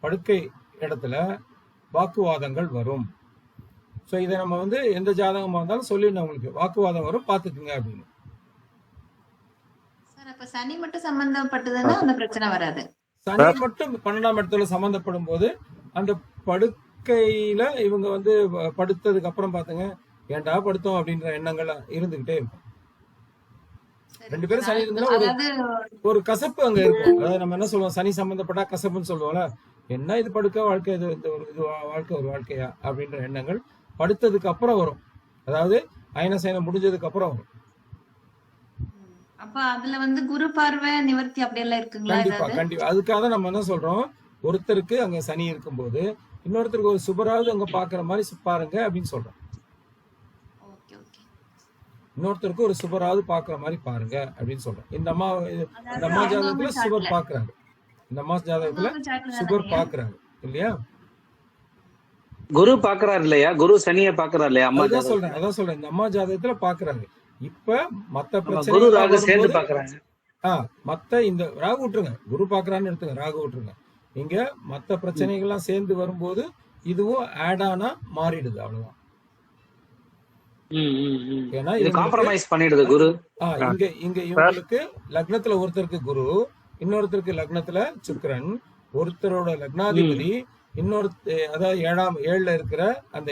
படுக்கை இடத்துல வாக்குவாதங்கள் வரும். ஸோ இதை நம்ம வந்து எந்த ஜாதகமா இருந்தாலும் சொல்லிடணும், உங்களுக்கு வாக்குவாதம் வரும், பார்த்துக்குங்க அப்படின்னு. சார் அப்ப சனி மட்டும் சம்பந்தப்பட்டதுன்னா அந்த பிரச்சனை வராது. சனி மட்டும் 12ஆம் இடத்துல சம்பந்தப்படும் போது அந்த படுக்கையில இவங்க வந்து படுத்ததுக்கு அப்புறம் பாத்துங்க, ஏன்டா படுத்தோம் அப்படின்ற எண்ணங்கள் இருந்துகிட்டே இருக்கும். 2 பேரும் சனி இருந்தா ஒரு கசப்பு அங்க இருக்கும். அதாவது நம்ம என்ன சொல்லுவோம், சனி சம்பந்தப்பட்டா கசப்புன்னு சொல்லுவோம்ல. என்ன இது படுக்க வாழ்க்கை, இது வாழ்க்கை ஒரு வாழ்க்கையா அப்படின்ற எண்ணங்கள் படுத்ததுக்கு அப்புறம் வரும். அதாவது அயனசயனம் முடிஞ்சதுக்கு அப்புறம் வரும். அப்ப அதுல வந்து குரு பார்வை நிவர்த்தி அப்படி எல்லாம் இருக்குங்களா? கண்டிப்பா. அதுக்காக நம்ம என்ன சொல்றோம், ஒருத்தருக்கு அங்க சனி இருக்கும்போது இன்னொருத்தருக்கு ஒரு சுபராவது அங்க பாக்குற மாதிரி பாருங்க அப்படின்னு சொல்றோம். இன்னொருத்தருக்கு ஒரு சுபராவது பாக்குற மாதிரி பாருங்க அப்படின்னு சொல்றோம். இந்த அம்மா ஜாதகத்துல சுபர் பாக்குறாங்க, இந்த அம்மா ஜாதகத்துல சுபர் பாக்குறாங்க இல்லையா? குரு பாக்குறாரு இல்லையா? குரு சனியை பாக்குறாரு இல்லையா? அதான் சொல்றேன், இந்த அம்மா ஜாதகத்துல பாக்குறாங்க. இப்ப மத்த பிரச்சனை சேர்ந்து பாக்குறாங்க. மத்த இந்த ராகு விட்டுருங்க, குரு பாக்குறான்னு எடுத்துங்க, ராகு விட்டுருங்க. இங்க மத்த பிரச்சனைகள்லாம் சேர்ந்து வரும்போது இதுவும் ஆட் ஆனா மாறிடுது, அவ்வளவுதான். ஏன்னா காம்ப்ரமைஸ் பண்ணிடுது குரு. இங்க இவங்களுக்கு லக்னத்துல ஒருத்தருக்கு குரு, இன்னொருத்தருக்கு லக்னத்துல சுக்கிரன், ஒருத்தரோட லக்னாதிபதி இன்னொரு, அதாவது 7ல இருக்கிற அந்த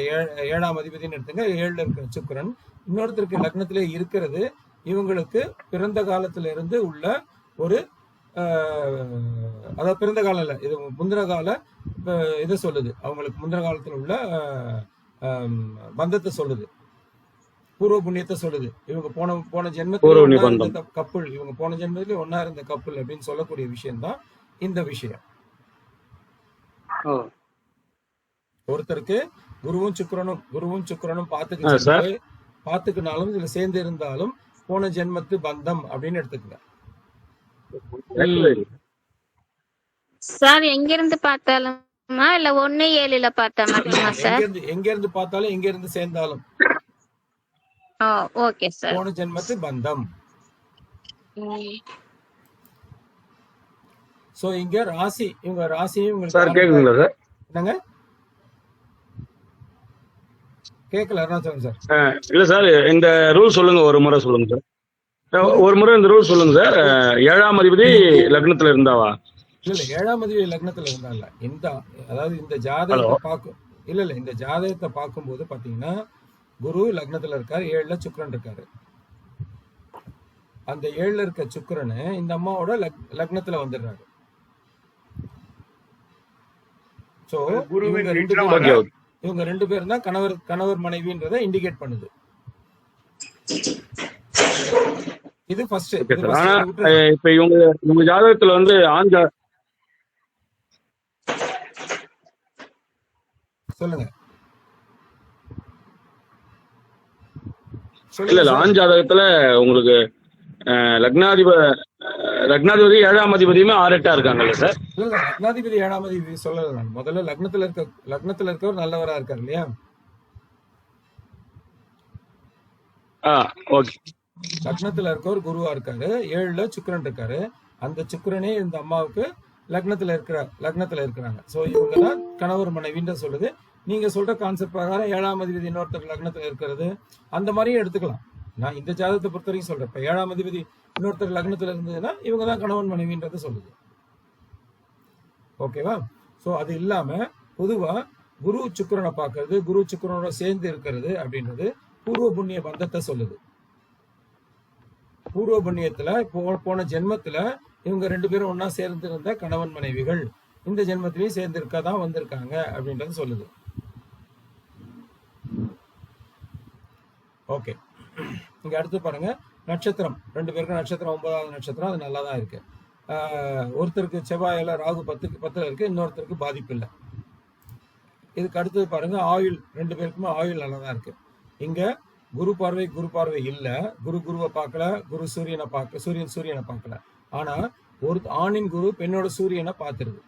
7ஆம் அதிபதினு எடுத்துங்க, 7ல இருக்கிற சுக்கிரன் இன்னொருத்தருக்கு லக்னத்திலே இருக்கிறது இவங்களுக்கு பிறந்த காலத்துல இருந்து உள்ள ஒரு அதாவது பிறந்த காலம் இல்ல, இது முந்தின கால இதை சொல்லுது, அவங்களுக்கு முந்தின காலத்துல உள்ள பந்தத்தை சொல்லுது, பூர்வ புண்ணியத்தை சொல்லுது. இவங்க போன ஜென்மத்துல கப்புள், இவங்க போன ஜென்மத்துல ஒன்னா இருந்த கப்புள் அப்படின்னு சொல்லக்கூடிய விஷயம் தான் இந்த விஷயம். ஒருத்தருக்கு குருவும் சுக்கிரனும் பாத்துக்கினாலும் இதுல சேர்ந்து இருந்தாலும் போன ஜென்மத்து பந்தம் அப்படின்னு எடுத்துக்கங்க. சார் எங்க இருந்து பார்த்தாலுமா இல்ல 1-7ல பார்த்தா மட்டுமா சார்? எங்க இருந்து பார்த்தாலும் எங்க இருந்து சேர்ந்தாலும் ஓகே சார், போன ஜென்மத்து பந்தம். சோ இங்க ராசி, இவங்க ராசியும் உங்களுக்கு என்னங்க கேட்கல? அருணாச்சலம் சார். இல்ல சார், இந்த ரூல் சொல்லுங்க, ஒரு முறை சொல்லுங்க சார். ஒரு முறை இந்த ரூல் சொல்லுங்க சார். 7ஆம் அதிபதி லக்னத்துல இருந்தாவா? இல்ல 7ஆம் அதிபதி லக்னத்துல இருந்தால அதாவது இந்த ஜாதகத்தை பார்க்கும் இந்த ஜாதகத்தை பார்க்கும்போது பாத்தீங்கன்னா குரு லக்னத்துல இருக்காரு, 7ல சுக்கிரன் இருக்காரு. அந்த 7ல இருக்க சுக்கிரன் இந்த அம்மாவோட லக்னத்துல வந்துடுறாரு. சோ இவங்க ரெண்டு பேரும் தான் கணவர் மனைவின்றதை இண்டிகேட் பண்ணுது. இது ஃபர்ஸ்ட். இப்ப இவங்க ஜாதகத்துல வந்து சொல்லுங்க. இல்ல ஆண் ஜாதகத்துல உங்களுக்கு லக்னாதிபதி 7ஆம் அதிபதியுமே 6-8 இருக்காங்கல்ல சார்? இல்ல லக்னாதிபதி 7ஆம் அதிபதி சொல்லல. நான் முதல்ல லக்னத்துல இருக்கவர் நல்லவரா இருக்காரு இல்லையா? ஓகே. லக்னத்துல இருக்கவர் குருவா இருக்காரு, 7ல சுக்கிரன் இருக்காரு. அந்த சுக்கிரனே இந்த அம்மாவுக்கு லக்னத்துல இருக்கிறாங்க. சோ இவங்க தான் கணவர் மனைவின்ற சொல்லுது. நீங்க சொல்ற கான்செப்ட் பிரகாரம் 7ஆம் அதிபதி இன்னொருத்தர் லக்னத்துல இருக்கிறது அந்த மாதிரியும் எடுத்துக்கலாம். நான் இந்த ஜாதகத்தை பொறுத்த வரைக்கும் சொல்றேன். இப்ப 7ஆம் அதிபதி இன்னொருத்தர் லக்னத்துல இருந்ததுன்னா இவங்க தான் கணவன் மனைவின்றத சொல்லுது. ஓகேவா? சோ அது இல்லாம பொதுவா குரு சுக்கிரனை பார்க்கறது, குரு சுக்கிரனோட சேர்ந்து இருக்கிறது அப்படின்றது பூர்வ புண்ணிய பந்தத்தை சொல்லுது. பூர்வ புண்ணியத்துல போன ஜென்மத்துல இவங்க 2 பேரும் ஒன்னா சேர்ந்து இருந்த கணவன் மனைவிகள் இந்த ஜென்மத்திலையும் சேர்ந்து இருக்கதான் வந்திருக்காங்க அப்படின்றது சொல்லுது. ஓகே, இங்க அடுத்து பாருங்க நட்சத்திரம். 2 பேருக்கும் நட்சத்திரம் 9வது நட்சத்திரம். அது நல்லா தான் இருக்கு. ஒருத்தருக்கு செவ்வாயில ராகு 10ல இருக்கு, இன்னொருத்தருக்கு பாதிப்பு இல்லை. இதுக்கு அடுத்தது பாருங்க ஆயுள். 2 பேருக்குமே ஆயுள் நல்லா தான் இருக்கு. இங்க குரு பார்வை இல்ல. குருவை பார்க்கல, சூரியனை பார்க்கல. ஆனா ஒரு ஆணின் குரு பெண்ணோட சூரியனை பார்த்துருது.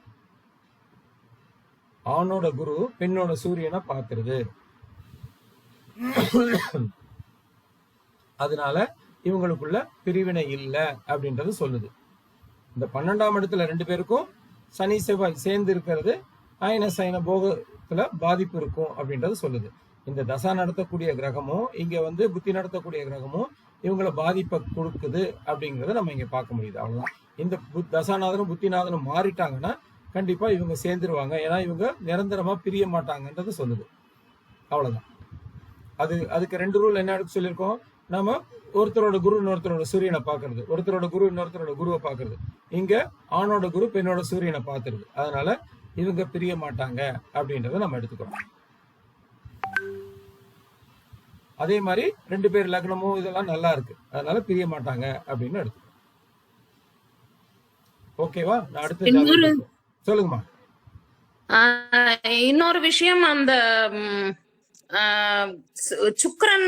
ஆணோட குரு பெண்ணோட சூரியனை பார்த்துருது. அதனால இவங்களுக்குள்ள பிரிவினை இல்லை அப்படின்றது சொல்லுது. இந்த 12ஆம் இடத்துல 2 பேருக்கும் சனி செவ்வாய் சேர்ந்து இருக்கிறது அயன சயன போகத்துல பாதிப்பு இருக்கும் அப்படின்றது சொல்லுது. இந்த தசா நடத்தக்கூடிய கிரகமும் இங்க வந்து புத்தி நடத்தக்கூடிய கிரகமும் இவங்களை பாதிப்பை கொடுக்குது அப்படிங்கறத நம்ம இங்க பார்க்க முடியுது. அவ்வளவுதான். இந்த தசாநாதனும் புத்திநாதனும் மாறிட்டாங்கன்னா கண்டிப்பா இவங்க சேர்ந்துருவாங்க. ஏன்னா இவங்க நிரந்தரமா பிரிய மாட்டாங்கன்றது சொல்லுது. அவ்வளவுதான். அதுக்கு 2 ரூல் என்ன எடுத்து சொல்லியிருக்கோம். நம்ம ஒருத்தரோட குரு இன்னொருத்தரோட சூரியனை பாக்குறது, ஒருத்தரோட குரு இன்னொருத்தரோட குருவை பாக்குறது. இங்க ஆணோட குரு பெண்ணோட சூரியனை பாத்துருது. அதனால இவங்க பிரிய மாட்டாங்க அப்படின்றத நம்ம எடுத்துக்கிறோம். அதே மாதிரி 2 பேர் லக்னமும் இதெல்லாம் நல்லா இருக்கு, அதனால பிரிய மாட்டாங்க அப்படின்னு எடுத்துக்கிறோம். ஓகேவா? நான் அடுத்து சொல்லுங்கம்மா. இன்னொரு விஷயம், அந்த சுக்கிரன்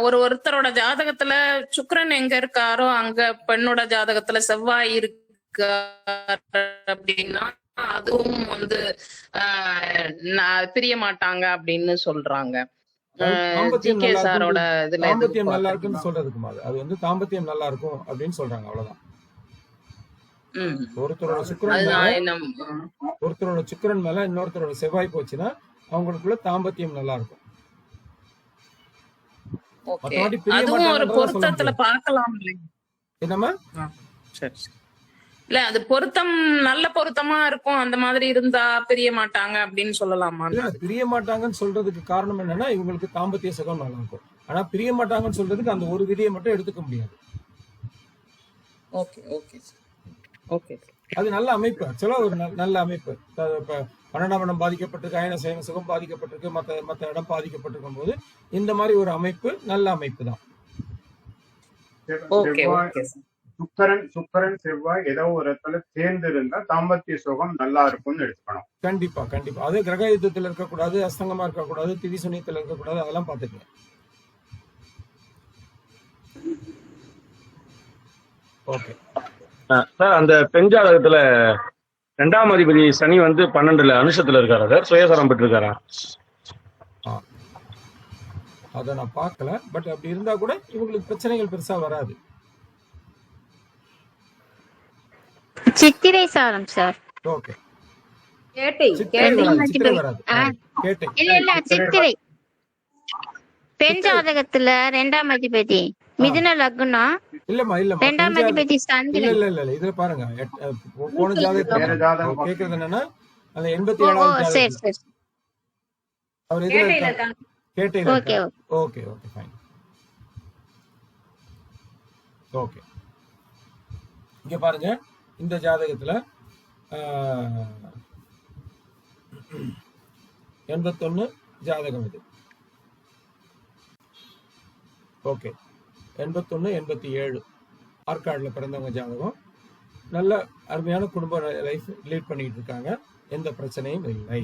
ஒருத்தரோட ஜாதகத்துல சுக்கிரன் எங்க இருக்காரோ அங்க பெண்ணோட ஜாதகத்துல செவ்வாய் இருக்காரு அப்படின்னா அதுவும் வந்து பிரிய மாட்டாங்க அப்படின்னு சொல்றாங்க. ஜிகே சாரோட இதுல தாம்பத்தியம் நல்லா இருக்குன்னு சொல்றதுக்குமா அது வந்து தாம்பத்தியம் நல்லா இருக்கும் அப்படின்னு சொல்றாங்க. அவ்வளவுதான். ஒருத்தரோட சுக்கிரன் மேல இன்னொருத்தரோட செவ்வாய் போச்சுன்னா அவங்களுக்குள்ள தாம்பத்தியம் நல்லா இருக்கும். அதுவும் ஒரு பொருத்தத்துல பார்க்கலாம் என்னமா? இல்ல அது பொருத்தம் நல்ல பொருத்தமா இருக்கும், அந்த மாதிரி இருந்தா பிரிய மாட்டாங்க அப்படின்னு சொல்லலாமா? பிரிய மாட்டாங்கன்னு சொல்றதுக்கு காரணம் என்னன்னா இவங்களுக்கு தாம்பத்திய சுகம் நல்லா இருக்கும். ஆனா பிரிய மாட்டாங்கன்னு சொல்றதுக்கு அந்த ஒரு விதியை மட்டும் எடுத்துக்க முடியாது. Okay okay okay. அது நல்ல அமைப்பு. ஆக்சுவலா ஒரு நல்ல அமைப்பு. இப்ப 12ஆம் இடம் பாதிக்கப்பட்டிருக்கு, அயன சயன சுகம் பாதிக்கப்பட்டிருக்கு, மத்த இடம் பாதிக்கப்பட்டிருக்கும் போது இந்த மாதிரி ஒரு அமைப்பு நல்ல அமைப்பு தான். சுக்கிரன் செவ்வாய் ஏதோ ஒரு இடத்துல சேர்ந்து இருந்தா தாம்பத்திய சுகம் நல்லா இருக்கும்னு எடுத்துக்கணும். கண்டிப்பா கண்டிப்பா. அது கிரக யுத்தத்துல இருக்கக்கூடாது, அஸ்தங்கமா இருக்கக்கூடாது, திதி சுனியத்துல இருக்கக்கூடாது, அதெல்லாம் பாத்துக்கங்க. ஓகே சார், அந்த பெண் ஜாதகத்துல 2ஆம் அதிபதி சனி வந்து 12ல அனுஷத்துல இருக்காரா சார்? சுயசரம் பெற்று இருக்காரா? அத நான் பார்க்கல. பட் அப்படி இருந்தா கூட இவங்களுக்கு பிரச்சனைகள் பெருசா வராது. சித்திரை சாரம் சார். ஓகே. சித்திரை பெண் ஜாதகத்துல 2ஆம் அதிபதி மிதுன லக்னம் இல்லம்மா ரெண்டாம் பெஞ்சாத அதிபதி இல்ல சந்திரன். இல்ல இல்ல இல்ல இதுல பாருங்க போன ஜாதகத்துல வேற ஜாதகம் கேக்குறது என்னன்னா அந்த ஓ 87வது சரி ஜாதகத்துல சரி. அவர் எதுல கேட்டையில இருக்காங்க? இருக்காங்க. கேட்டையில ஓகே இருக்காரு. Okay. Okay okay fine. Okay இங்க பாருங்க இந்த ஜாதகத்துல 81 ஜாதகம் இது. ஓகே 81 87 ஆற்காடுல பிறந்தவங்க ஜாதகம். நல்ல அருமையான குடும்ப லைஃப் லீட் பண்ணிட்டு இருக்காங்க. எந்த பிரச்சனையும் இல்லை.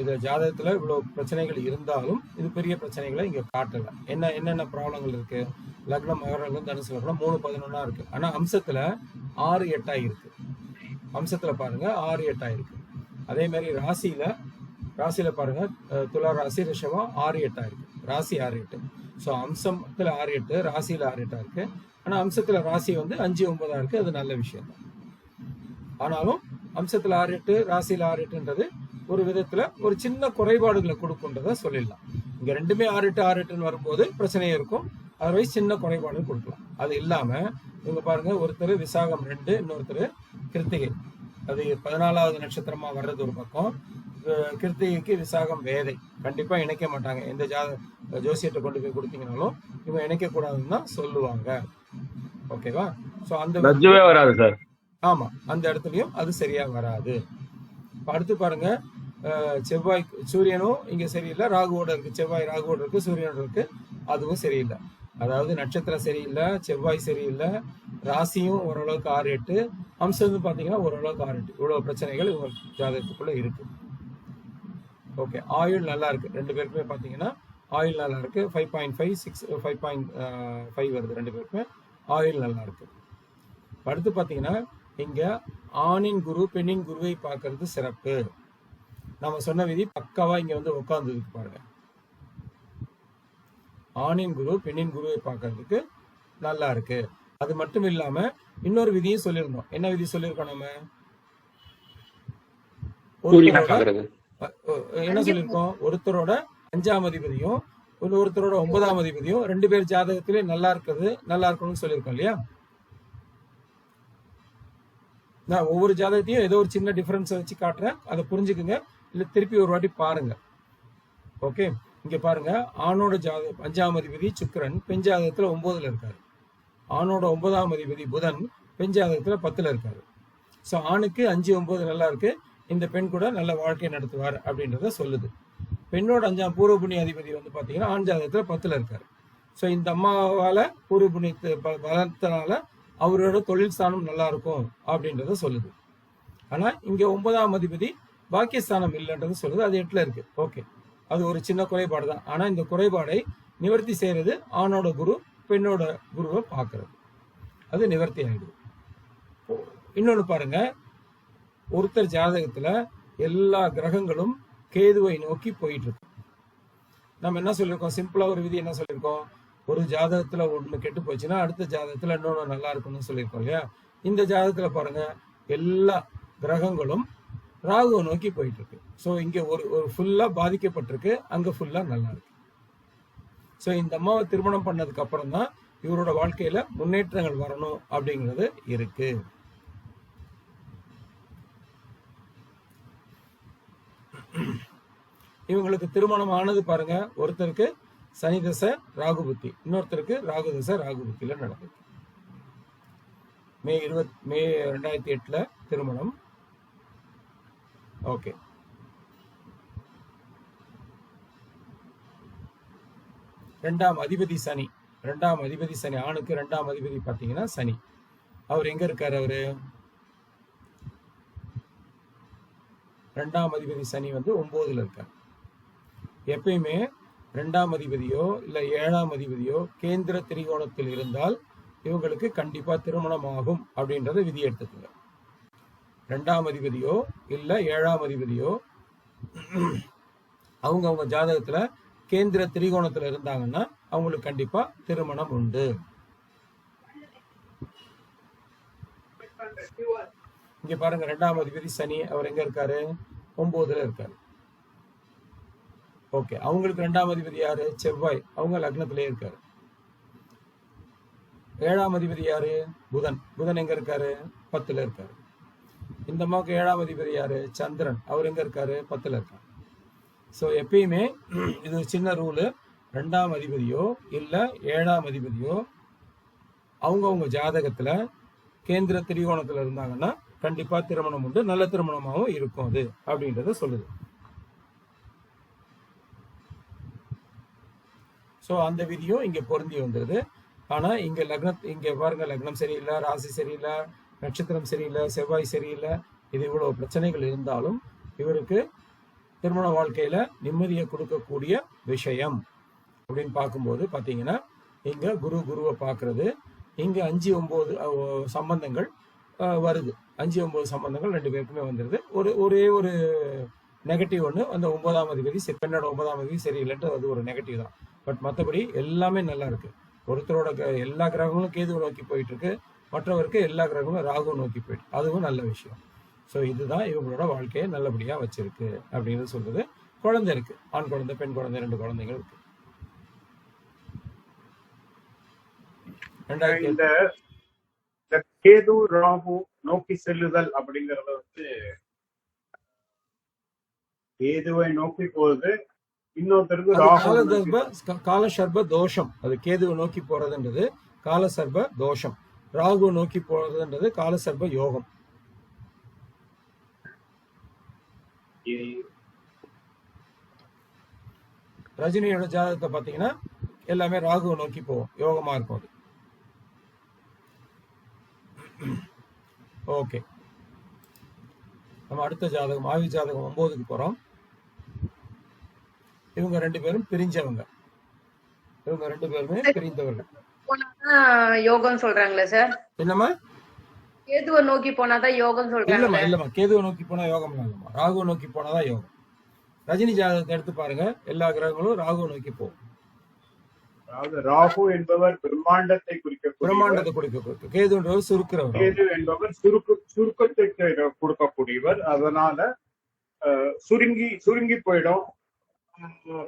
இது ஜாதகத்துல இவ்வளவு பிரச்சனைகள் இருந்தாலும் இது பெரிய பிரச்சனைகளை இங்க காட்டல. என்னென்ன ப்ராப்ளங்கள் இருக்கு? லக்னம் மகர லக்னம் தனுசு லக்னம் 3-11 இருக்கு. ஆனா அம்சத்துல 6-8 இருக்கு. அம்சத்துல பாருங்க 6-8 இருக்கு. அதே மாதிரி ராசியில பாருங்க துலா ராசி ரிஷபம் 6-8 இருக்கு. ராசி 6-8. ஸோ அம்சத்துல 6-8 ராசியில 6-8 இருக்கு. ஆனா அம்சத்துல ராசி வந்து 5-9 இருக்கு. அது நல்ல விஷயம் தான். ஆனாலும் அம்சத்துல 6-8 ராசியில 6-8ன்றது ஒரு விதத்துல ஒரு சின்ன குறைபாடுகளை கொடுக்குன்றத சொல்லிடலாம். இங்க ரெண்டுமே 6-8 வரும்போது பிரச்சனையே இருக்கும். அதர்வைஸ் சின்ன குறைபாடு கொடுக்கலாம். அது இல்லாம இவங்க பாருங்க ஒருத்தர் விசாகம் 2 இன்னொருத்தர் கிருத்திகை. அது 14வது நட்சத்திரமா வர்றது ஒரு பக்கம். கிருத்திகைக்கு விசாகம் வேதை கண்டிப்பா இணைக்க மாட்டாங்க. எந்த ஜோசியத்தை கொண்டு போய் கொடுத்தீங்கனாலும் இவங்க இணைக்க கூடாதுன்னு தான் சொல்லுவாங்க. ஓகேவா? ஸோ அந்த லஜ்ஜுவே வராது சார். ஆமா அந்த இடத்துலயும் அது சரியா வராது. அடுத்து பாருங்க செவ்வாய் சூரியனும் இங்க சரியில்லை. ராகுவோட இருக்கு. செவ்வாய் ராகுவோட இருக்கு. சூரியனோட இருக்கு. அதுவும் சரியில்லை. அதாவது நட்சத்திரம் சரியில்லை, செவ்வாய் சரியில்லை, ராசியும் ஓரளவுக்கு 6-8, அம்சம் பாத்தீங்கன்னா ஓரளவுக்கு 6-8. இவ்வளவு பிரச்சனைகள் இவங்க ஜாதகத்துக்குள்ள இருக்கு. ஓகே ஆயுள் நல்லா இருக்கு. ரெண்டு பேருக்குமே பாத்தீங்கன்னா ஆயுள் நல்லா இருக்கு. 5.5 6 5.5 வருது. ரெண்டு பேருக்குமே ஆயுள் நல்லா இருக்கு. அடுத்து பாத்தீங்கன்னா இங்க ஆணின் குரு பெண்ணின் குருவை பார்க்கறது சிறப்பு. நம்ம சொன்ன விதி பக்காவா இங்க வந்து உட்கார்ந்ததுக்கு பாருங்க. ஆணின் குரு பெண்ணின் குருவை பார்க்கறதுக்கு நல்லா இருக்கு. அது மட்டும் இல்லாம இன்னொரு விதியும் சொல்லியிருந்தோம். என்ன விதி சொல்லியிருக்கோம் நம்ம? என்ன சொல்லியிருக்கோம்? ஒருத்தரோட 5ஆம் அதிபதியும் ஒருத்தரோட 9ஆம் அதிபதியும் 2 பேர் ஜாதகத்திலே நல்லா இருக்கணும்னு சொல்லியிருக்கோம் இல்லையா? நான் ஒவ்வொரு ஜாதகத்தையும் ஏதோ ஒரு சின்ன டிஃபரன்ஸ் வச்சு காட்டுறேன். அதை புரிஞ்சுக்குங்க. இல்ல திருப்பி ஒரு வாட்டி பாருங்க. ஓகே இங்க பாருங்க ஆணோட ஜாதகம் 5ஆம் அதிபதி சுக்கிரன் பெண் ஜாதகத்துல 9ல இருக்காரு. ஆணோட 9ஆம் அதிபதி புதன் பெண் ஜாதகத்துல 10ல இருக்காரு. ஸோ ஆணுக்கு 5-9 நல்லா இருக்கு. இந்த பெண் கூட நல்ல வாழ்க்கை நடத்துவார் அப்படின்றத சொல்லுது. பெண்ணோட 5ஆம் பூர்வ புண்ணிய அதிபதி வந்து பாத்தீங்கன்னா ஆண் ஜாதகத்துல 10ல இருக்காரு. ஸோ இந்த அம்மாவால பூர்வ புண்ணியத்து பலத்தினால அவரோட தொழில் ஸ்தானம் நல்லா இருக்கும் அப்படின்றத சொல்லுது. ஆனா இங்க 9ஆம் அதிபதி பாக்கியஸ்தானம் இல்லைன்றது சொல்லுது. அது 8ல இருக்கு. ஓகே அது ஒரு சின்ன குறைபாடு தான். ஆனா இந்த குறைபாடை நிவர்த்தி செய்யறது ஆணோட குரு பெண்ணோட குருவை பார்க்கறது. அது நிவர்த்தி ஆயிடுது. இன்னொன்னு பாருங்க ஒருத்தர் ஜாதகத்துல எல்லா கிரகங்களும் கேதுவை நோக்கி போயிட்டு இருக்கு. நம்ம என்ன சொல்லியிருக்கோம்? சிம்பிளா ஒரு விதி என்ன சொல்லியிருக்கோம்? ஒரு ஜாதகத்துல ஒண்ணு கெட்டு போச்சுன்னா அடுத்த ஜாதகத்துல இன்னொன்னு நல்லா இருக்கும்னு சொல்லியிருக்கோம் இல்லையா? இந்த ஜாதகத்துல பாருங்க எல்லா கிரகங்களும் ராகுவை நோக்கி போயிட்டு இருக்கு. ஸோ இங்க ஒரு ஃபுல்லா பாதிக்கப்பட்டிருக்கு, அங்க ஃபுல்லா நல்லா இருக்கு. ஸோ இந்த அம்மாவை திருமணம் பண்ணதுக்கு அப்புறம் தான் இவரோட வாழ்க்கையில முன்னேற்றங்கள் வரணும் அப்படிங்கிறது இருக்கு. இவங்களுக்கு திருமணம் ஆனது பாருங்க ஒருத்தருக்கு சனி தசை ராகு புத்தி, இன்னொருத்தருக்கு ராகு தசை ராகு புத்தியில நடக்குது. மே 2008 திருமணம். ஓகே ரெண்டாம் அதிபதி சனி ஆணுக்கு 2ஆம் அதிபதி பாத்தீங்கன்னா சனி. அவர் எங்க இருக்காரு? அவரு 2ஆம் அதிபதி சனி வந்து 9ல இருக்காரு. எப்பயுமே 2ஆம் அதிபதியோ இல்ல 7ஆம் அதிபதியோ கேந்திர திரிகோணத்தில் இருந்தால் இவங்களுக்கு கண்டிப்பா திருமணம் ஆகும் அப்படின்றத விதி எடுத்துக்கோங்க. 2ஆம் அதிபதியோ இல்ல 7ஆம் அதிபதியோ அவங்க ஜாதகத்துல கேந்திர திரிகோணத்துல இருந்தாங்கன்னா அவங்களுக்கு கண்டிப்பா திருமணம் உண்டு. இங்க பாருங்க 2ஆம் அதிபதி சனி அவர் எங்க இருக்காரு? 9ல இருக்காரு. ஓகே அவங்களுக்கு 2ஆம் அதிபதி யாரு? செவ்வாய். அவங்க லக்னத்திலே இருக்காரு. ஏழாம் அதிபதி யாரு? புதன். புதன் எங்க இருக்காரு? 10ல இருக்காரு. இந்த அம்மாவுக்கு ஏழாம் அதிபதி யாரு? சந்திரன். அவர் எங்க இருக்காரு? 10ல இருக்காரு. ஸோ எப்பயுமே இது ஒரு சின்ன ரூலு. 2ஆம் அதிபதியோ இல்ல 7ஆம் அதிபதியோ அவங்கவுங்க ஜாதகத்துல கேந்திர திரிகோணத்துல இருந்தாங்கன்னா கண்டிப்பா திருமணம் உண்டு, நல்ல திருமணமாகவும் இருக்கும் அது அப்படின்றத சொல்லுது. ஸோ அந்த விதியும் இங்க பொருந்தி வந்துருது. ஆனா இங்க இங்க பாருங்க, லக்னம் சரியில்லை, ராசி சரியில்லை, நட்சத்திரம் சரியில்லை, செவ்வாய் சரியில்லை, இது இவ்வளவு பிரச்சனைகள் இருந்தாலும் இவருக்கு திருமண வாழ்க்கையில நிம்மதியை கொடுக்கக்கூடிய விஷயம் அப்படின்னு பார்க்கும்போது பாத்தீங்கன்னா இங்க குருவை பார்க்கறது, இங்க 5-9 சம்பந்தங்கள் வருது. 5-9 சம்பந்தங்கள் 2 பேருக்குமே வந்துருது. ஒரே ஒரு நெகட்டிவ் ஒன்று, அந்த 9ஆம் அதிபதி பெண்ணோட 9ஆம் அதிபதி சரியில்லைன்ட்டு அது ஒரு நெகட்டிவ் தான். பட் மற்றபடி எல்லாமே நல்லா இருக்கு. ஒருத்தரோட எல்லா கிரகங்களும் கேதுவை நோக்கி போயிட்டு இருக்கு, மற்றவருக்கு எல்லா கிரகங்களும் ராகுவை நோக்கி போயிட்டு, அதுவும் நல்ல விஷயம். ஸோ இதுதான் இவங்களோட வாழ்க்கையை நல்லபடியா வச்சிருக்கு அப்படின்னு சொல்றது. குழந்தை இருக்கு, ஆண் குழந்தை, பெண் குழந்தை, 2 குழந்தைகள் இருக்கு. இந்த கேது ராகு நோக்கி செல்லுதல் அப்படிங்கறத வந்து கேதுவை நோக்கி போகுது, இன்னொருத்தருக்கு ராகு காலசர்ப தோஷம். அது கேதுவை நோக்கி போறதுன்றது காலசர்ப தோஷம், ராகு நோக்கி போறதுன்றது காலசர்ப யோகம். ரஜினியோட ஜாதகத்தை பாத்தீங்கன்னா எல்லாமே ராகுவை நோக்கி போவோம், யோகமா இருக்கும் அது. ஓகே, நம்ம அடுத்த ஜாதகம் ஆயுள் ஜாதகம் 9க்கு போறோம். இவங்க 2 பேரும் பிரிஞ்சவங்க, இவங்க 2 பேருமே பிரிந்தவர்கள். யோகம் சொல்றாங்களே சார்? என்னம்மா? கேதுவை நோக்கி போனாதான் யோகம் சொல்றாங்க. இல்லம்மா, கேதுவை நோக்கி போனா யோகம் இல்லம்மா, ராகுவை நோக்கி போனாதான் யோகம். ரஜினி ஜாதகத்தை எடுத்து பாருங்க, எல்லா கிரகங்களும் ராகுவை நோக்கி போகும். அதாவது ராகு என்பவர் பிரம்மாண்டத்தை குறிக்க, கேதுன்றவர் சுருக்கிறவர், கேது என்பவர் சுருக்கத்தை கொடுக்கக்கூடியவர். அதனால சுருங்கி போயிடும்.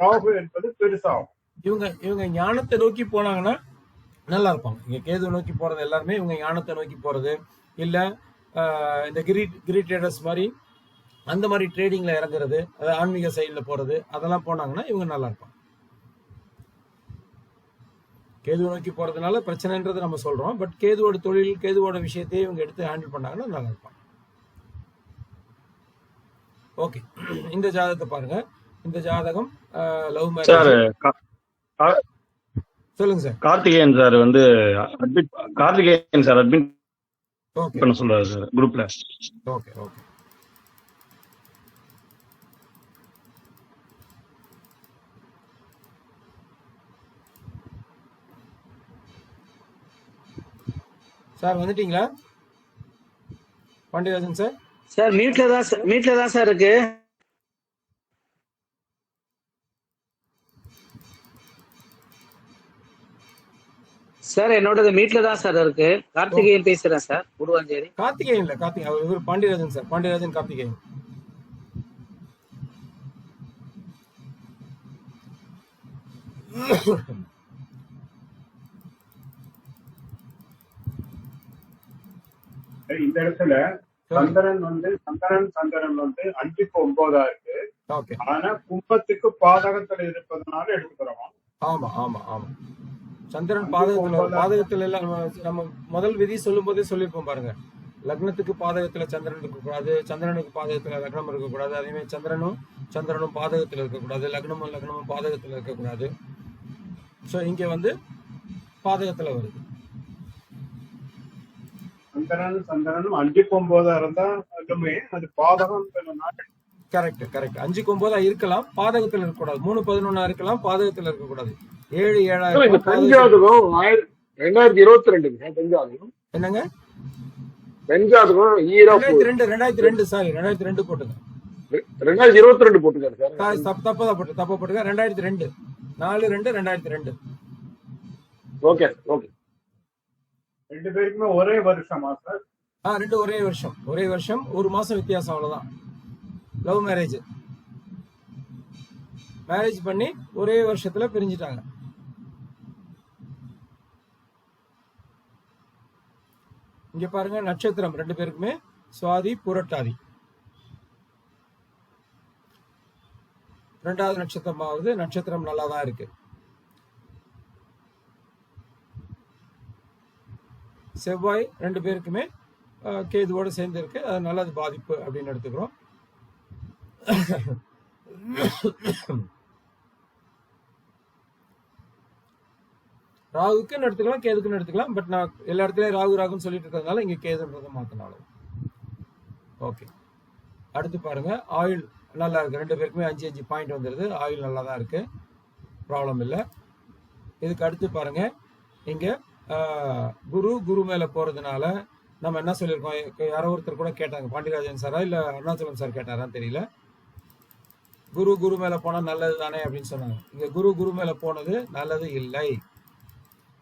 ராகு என்பது பெருசாகும். இவங்க ஞானத்தை நோக்கி போனாங்கன்னா நல்லா இருப்பாங்க. இங்க கேது நோக்கி போறது எல்லாருமே இவங்க ஞானத்தை நோக்கி போறது இல்ல, இந்த கிரி ட்ரேடர்ஸ் மாதிரி அந்த மாதிரி ட்ரேடிங்ல இறங்குறது, ஆன்மீக சைட்ல போறது, அதெல்லாம் போனாங்கன்னா இவங்க நல்லா இருப்பாங்க. கேது நோக்கி போறதுனால பிரச்சனைன்றது நம்ம சொல்றோம். பட் கேதுவோட தொழில், கேதுவோட விஷயத்தையே இவங்க எடுத்து ஹேண்டில் பண்ணாங்கன்னா நல்லா இருப்பாங்க. ஓகே, இந்த ஜாதகத்தை பாருங்க. இந்த ஜாதகம் லவ் மேரேஜ். சொல்லுங்க சார். கார்த்திகேயன் சார் வந்து அட்மிட் பண்ண சொல்றாரு சார் குரூப்ல. ஓகே ஓகே, சார் வந்துட்டீங்களா பாண்டியராஜன் சார்? சார் மீட்ல தான் சார் இருக்கு. சார் என்னோட மீட்ல தான் சார் இருக்கு. கார்த்திகேயன் பேசுறேன் சார், குருவாஞ்சேரி. கார்த்திகேயன் இல்ல, இவர் பாண்டியராஜன் சார். பாண்டியராஜன் கார்த்திகேயன். இந்த இடத்துல சந்திரன் வந்து 5க்கு 9 இருக்கு. ஆனா கும்பத்துக்கு பாதகத்துல இருப்பதனால எடுத்துக்கிறோம். ஆமா ஆமா ஆமா, சந்திரன் பாதகத்துல எல்லாம் நம்ம முதல் விதி சொல்லும் போதே சொல்லிருப்போம் பாருங்க. லக்னத்துக்கு பாதகத்துல சந்திரன் இருக்கக்கூடாது, சந்திரனுக்கு பாதகத்துல லக்னம் இருக்கக்கூடாது, அதே மாதிரி சந்திரனும் பாதகத்துல இருக்கக்கூடாது, லக்னமும் பாதகத்துல இருக்கக்கூடாது. சோ இங்க வந்து பாதகத்துல வருது. சந்திரனும் 5க்கு 9 இருந்தா அது பாதகம். கரெக்ட் 5க்கு 9 இருக்கலாம், பாதகத்துல இருக்கக்கூடாது. 3-11 இருக்கலாம், பாதகத்துல இருக்கக்கூடாது. 7-7 பெஞ்சாதகம் 2022 பெஞ்சாதகம் என்னங்க? பெஞ்சாதகம் 2002 சாரி 2002 போட்டுங்க. 2022 போட்டுக்காரு சார். தப்பா போட்டுங்க. 2002 4-2-2002. Okay okay. 2 பேருக்குமே ஒரே வருஷமா சார்? 2 ஒரே வருஷம் 1 மாசம் வித்தியாசம், அவ்வளவுதான். லவ் மேரேஜ் பண்ணி ஒரே வருஷத்துல பிரிஞ்சுட்டாங்க. இங்க பாருங்க நட்சத்திரம் ரெண்டு பேருக்குமே சுவாதி புரட்டாதி. ரெண்டாவது நட்சத்திரமாவது நட்சத்திரம் நல்லா தான் இருக்கு. செவ்வாய் ரெண்டு பேருக்குமே கேதுவோடு சேர்ந்து இருக்கு, அதனால அது பாதிப்பு அப்படின்னு எடுத்துக்கிறோம். ராகுக்குன்னு எடுத்துக்கலாம், கேதுக்குன்னு எடுத்துக்கலாம். பட் நான் எல்லா இடத்துலயும் ராகுன்னு சொல்லிட்டு இருக்கிறதுனால இங்க கேதுன்றதை மாத்தினாலும் ஓகே. அடுத்து பாருங்க ஆயில் நல்லா இருக்கு, ரெண்டு பேருக்குமே 5 பாயிண்ட் வந்துருது. ஆயில் நல்லா தான் இருக்கு, ப்ராப்ளம் இல்லை. இதுக்கு அடுத்து பாருங்க இங்க குரு மேல போறதுனால நம்ம என்ன சொல்லியிருக்கோம், யாரோ ஒருத்தர் கூட கேட்டாங்க, பாண்டியராஜன் சாரா இல்ல அருணாச்சலம் சார் கேட்டாரான்னு தெரியல. குரு மேல போனா நல்லது தானே அப்படின்னு சொன்னாங்க. இங்க குரு மேல போனது நல்லது இல்லை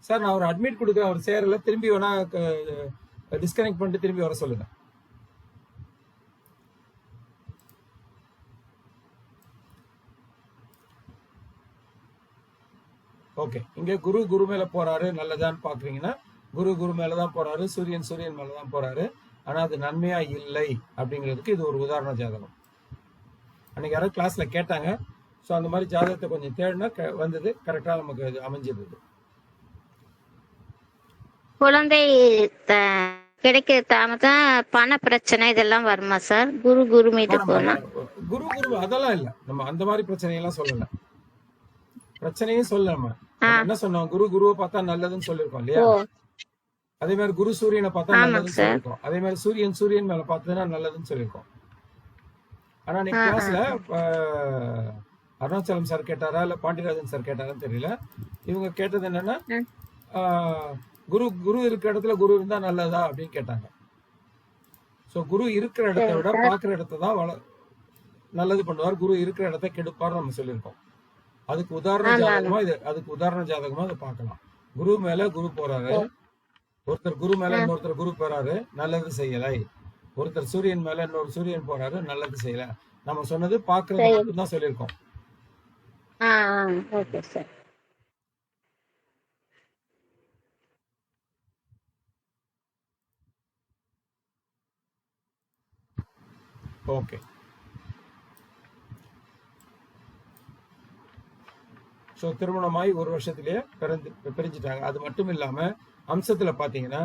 சார். நான் ஒரு அட்மிட் கொடுக்குறேன், அவர் சேரல, திரும்பி வேணா டிஸ்கனெக்ட் பண்ணிட்டு திரும்பி வர சொல்லுங்க. ஓகே. இங்க குரு மேல போறாரு, நல்லதான்னு பாக்குறீங்கன்னா குரு மேலதான் போறாரு, சூரியன் மேலதான் போறாரு. ஆனா அது நன்மையா இல்லை அப்படிங்கிறதுக்கு இது ஒரு உதாரண ஜாதகம். அன்னைக்கு யாராவது கிளாஸ்ல கேட்டாங்க. ஸோ அந்த மாதிரி ஜாதகத்தை கொஞ்சம் தேடினா வந்தது, கரெக்டா நமக்கு அது அமைஞ்சிருது. குழந்தை கிடைக்க தாமதம், பண பிரச்சனை இதெல்லாம் வருமா சார்? குரு மீது போனா குரு அதெல்லாம் இல்ல, நம்ம அந்த மாதிரி பிரச்சனையெல்லாம் சொல்லல, பிரச்சனையும் சொல்லலாமா. என்ன சொன்னோம், குருவை பார்த்தா நல்லதுன்னு சொல்லிருக்கோம் இல்லையா? அதே மாதிரி குரு சூரியனை பார்த்தா நல்லதுன்னு சொல்லிருக்கோம். அதே மாதிரி சூரியன் மேல பார்த்ததுன்னா நல்லதுன்னு சொல்லிருக்கோம். ஆனா நீ கிளாஸ்ல அருணாச்சலம் சார் கேட்டாரா இல்ல பாண்டியராஜன் சார் கேட்டாரான்னு தெரியல. இவங்க கேட்டது என்னன்னா குரு இருக்கிற இடத்துல குரு இருந்தா நல்லதா அப்படின்னு கேட்டாங்க. சோ குரு இருக்கிற இடத்தை விட பாக்குற இடத்தை தான் நல்லது பண்ணுவார், குரு இருக்கிற இடத்த கெடுப்பார் நம்ம சொல்லியிருக்கோம். அதுக்கு உதாரண ஜாதகமா இதை பார்க்கலாம். குரு மேல குரு போறாரு, ஒருத்தர் குரு மேல இன்னொருத்தர் குரு போறாரு, நல்லது செய்யலை. ஒருத்தர் சூரியன் மேல இன்னொரு சூரியன் போறாரு, நல்லது செய்யல. நம்ம சொன்னது பாக்குறது மட்டும் தான் சொல்லியிருக்கோம். ஓகே. ஸோ திருமணமாய் ஒரு வருஷத்திலேயே பிரிஞ்சுட்டாங்க. அது மட்டும் இல்லாம அம்சத்துல பாத்தீங்கன்னா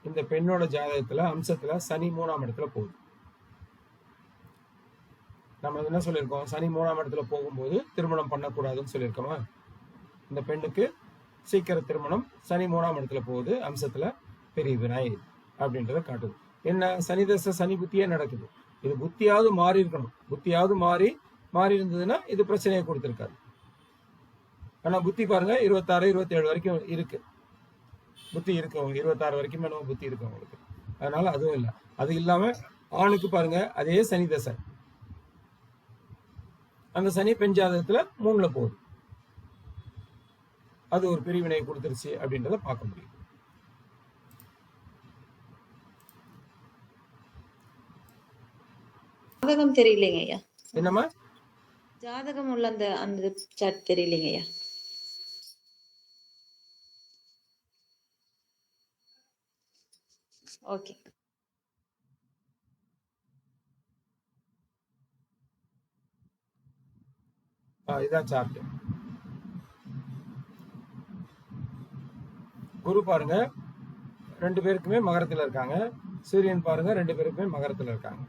இந்த பெண்ணோட ஜாதகத்துல அம்சத்துல சனி 3ஆம் இடத்துல போகுது. நம்ம என்ன சொல்லியிருக்கோம், சனி 3ஆம் இடத்துல போகும்போது திருமணம் பண்ணக்கூடாதுன்னு சொல்லியிருக்கோமா. இந்த பெண்ணுக்கு சீக்கிர திருமணம் சனி 3ஆம் இடத்துல போகுது, அம்சத்துல பிரிவினை அப்படின்றத காட்டுது. என்ன சனி தசை சனி புத்தியே நடக்குது. இது புத்தியாவது மாறி இருக்கணும், புத்தியாவது மாறி இருந்ததுன்னா இது பிரச்சனையை கொடுத்திருக்காது. ஆனா புத்தி பாருங்க 26 27 வரைக்கும் இருக்கு, புத்தி இருக்கு, 26 வரைக்கும் நம்ம புத்தி இருக்கு அவங்களுக்கு. அதனால அதுவும் இல்லை. அது இல்லாம ஆணுக்கு பாருங்க அதே சனி தசை, அந்த சனி பெண் ஜாதகத்துல 3ல போகுது. அது ஒரு பிரிவினை கொடுத்துருச்சு அப்படின்றத பார்க்க முடியும். ஜாதகம் தெரியலைங்க ஐயா. என்னம்மா ஜாதகம் உள்ள அந்த சாட் தெரியலைங்க ஐயா. ஓகே. இதான் சார்ட். குரு பாருங்க ரெண்டு பேருக்குமே மகரத்துல இருக்காங்க, சூரியன் பாருங்க ரெண்டு பேருக்குமே மகரத்துல இருக்காங்க.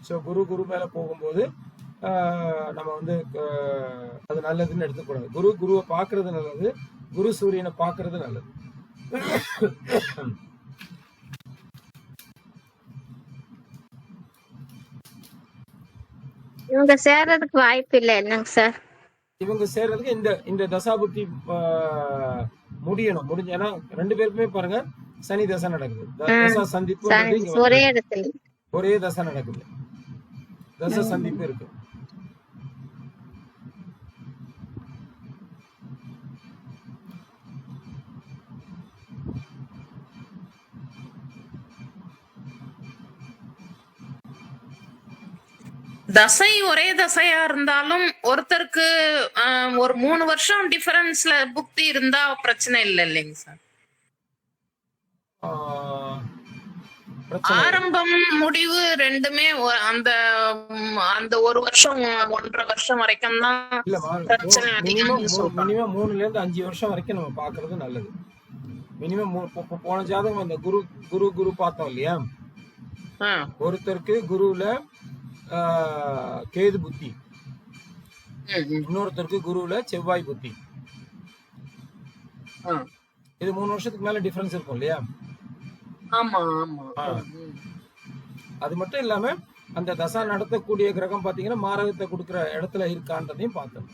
ஸோ குரு மேல போகும்போது நம்ம வந்து அது நல்லதுன்னு எடுத்துக்கூடாது. குருவை பார்க்கறது நல்லது, குரு சூரியனை பார்க்கறது நல்லது. இவங்க சேர்றதுக்கு வாய்ப்பு இல்லை என்னங்க சார்? இவங்க சேர்றதுக்கு இந்த தசாபுத்தி முடியணும். ஏன்னா ரெண்டு பேருக்குமே பாருங்க சனி தசை நடக்குது, தசா சந்திப்பு ஒரே தசை நடக்குது, தசை சந்திப்பு இருக்கு. தசை ஒரே தசையா இருந்தாலும் ஒருத்தருக்கு ஒரு 3 வருஷம் டிஃபரன்ஸ்ல புக்தி இருந்தா பிரச்சனை இல்லை இல்லைங்க சார்? பிரச்சனை ஆரம்பம் முடிவு ரெண்டுமே அந்த அந்த ஒரு வருஷம் 1.5 வருஷம் வரைக்கும் தான் இல்லம்மா. பிரச்சனை அதிகம்னு சொல்றாங்க. மினிமம் 3ல இருந்து 5 வருஷம் வரைக்கும் நம்ம பாக்குறது நல்லது. மினிமம் போன ஜாதகம் அந்த குரு பார்த்தோம் இல்லையா? ஒருத்தருக்கு குருவுல கேது புத்தி, இன்னொருத்தருக்கு குருவுல செவ்வாய் புத்தி. இது 3 வருஷத்துக்கு மேல டிஃபரன்ஸ் இருக்கும் இல்லையா? ஆமா ஆமா. அது மட்டும் இல்லாம அந்த தசா நடத்தக்கூடிய கிரகம் பாத்தீங்கன்னா மாரகத்தை கொடுக்கிற இடத்துல இருக்கான்றதையும் பார்த்தோம்.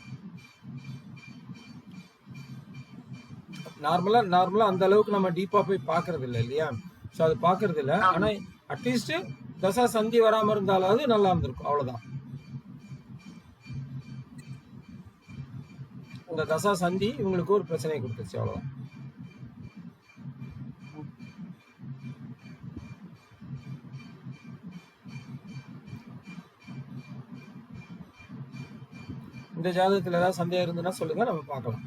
நார்மலா அந்த அளவுக்கு நம்ம டீப்பா போய் பாக்குறது இல்லை இல்லையா? சோ அது பாக்குறது இல்ல. ஆனா அட்லீஸ்ட் தசா சந்தி வராம இருந்தாலாவது நல்லா இருந்திருக்கும், அவ்வளவுதான். இந்த தசா சந்தி இவங்களுக்கு ஒரு பிரச்சனையை கொடுத்துருச்சு, அவ்வளவுதான். இந்த ஜாதகத்துல ஏதாவது சந்தேகம் இருந்ததுன்னா சொல்லுங்க, நம்ம பார்க்கலாம்.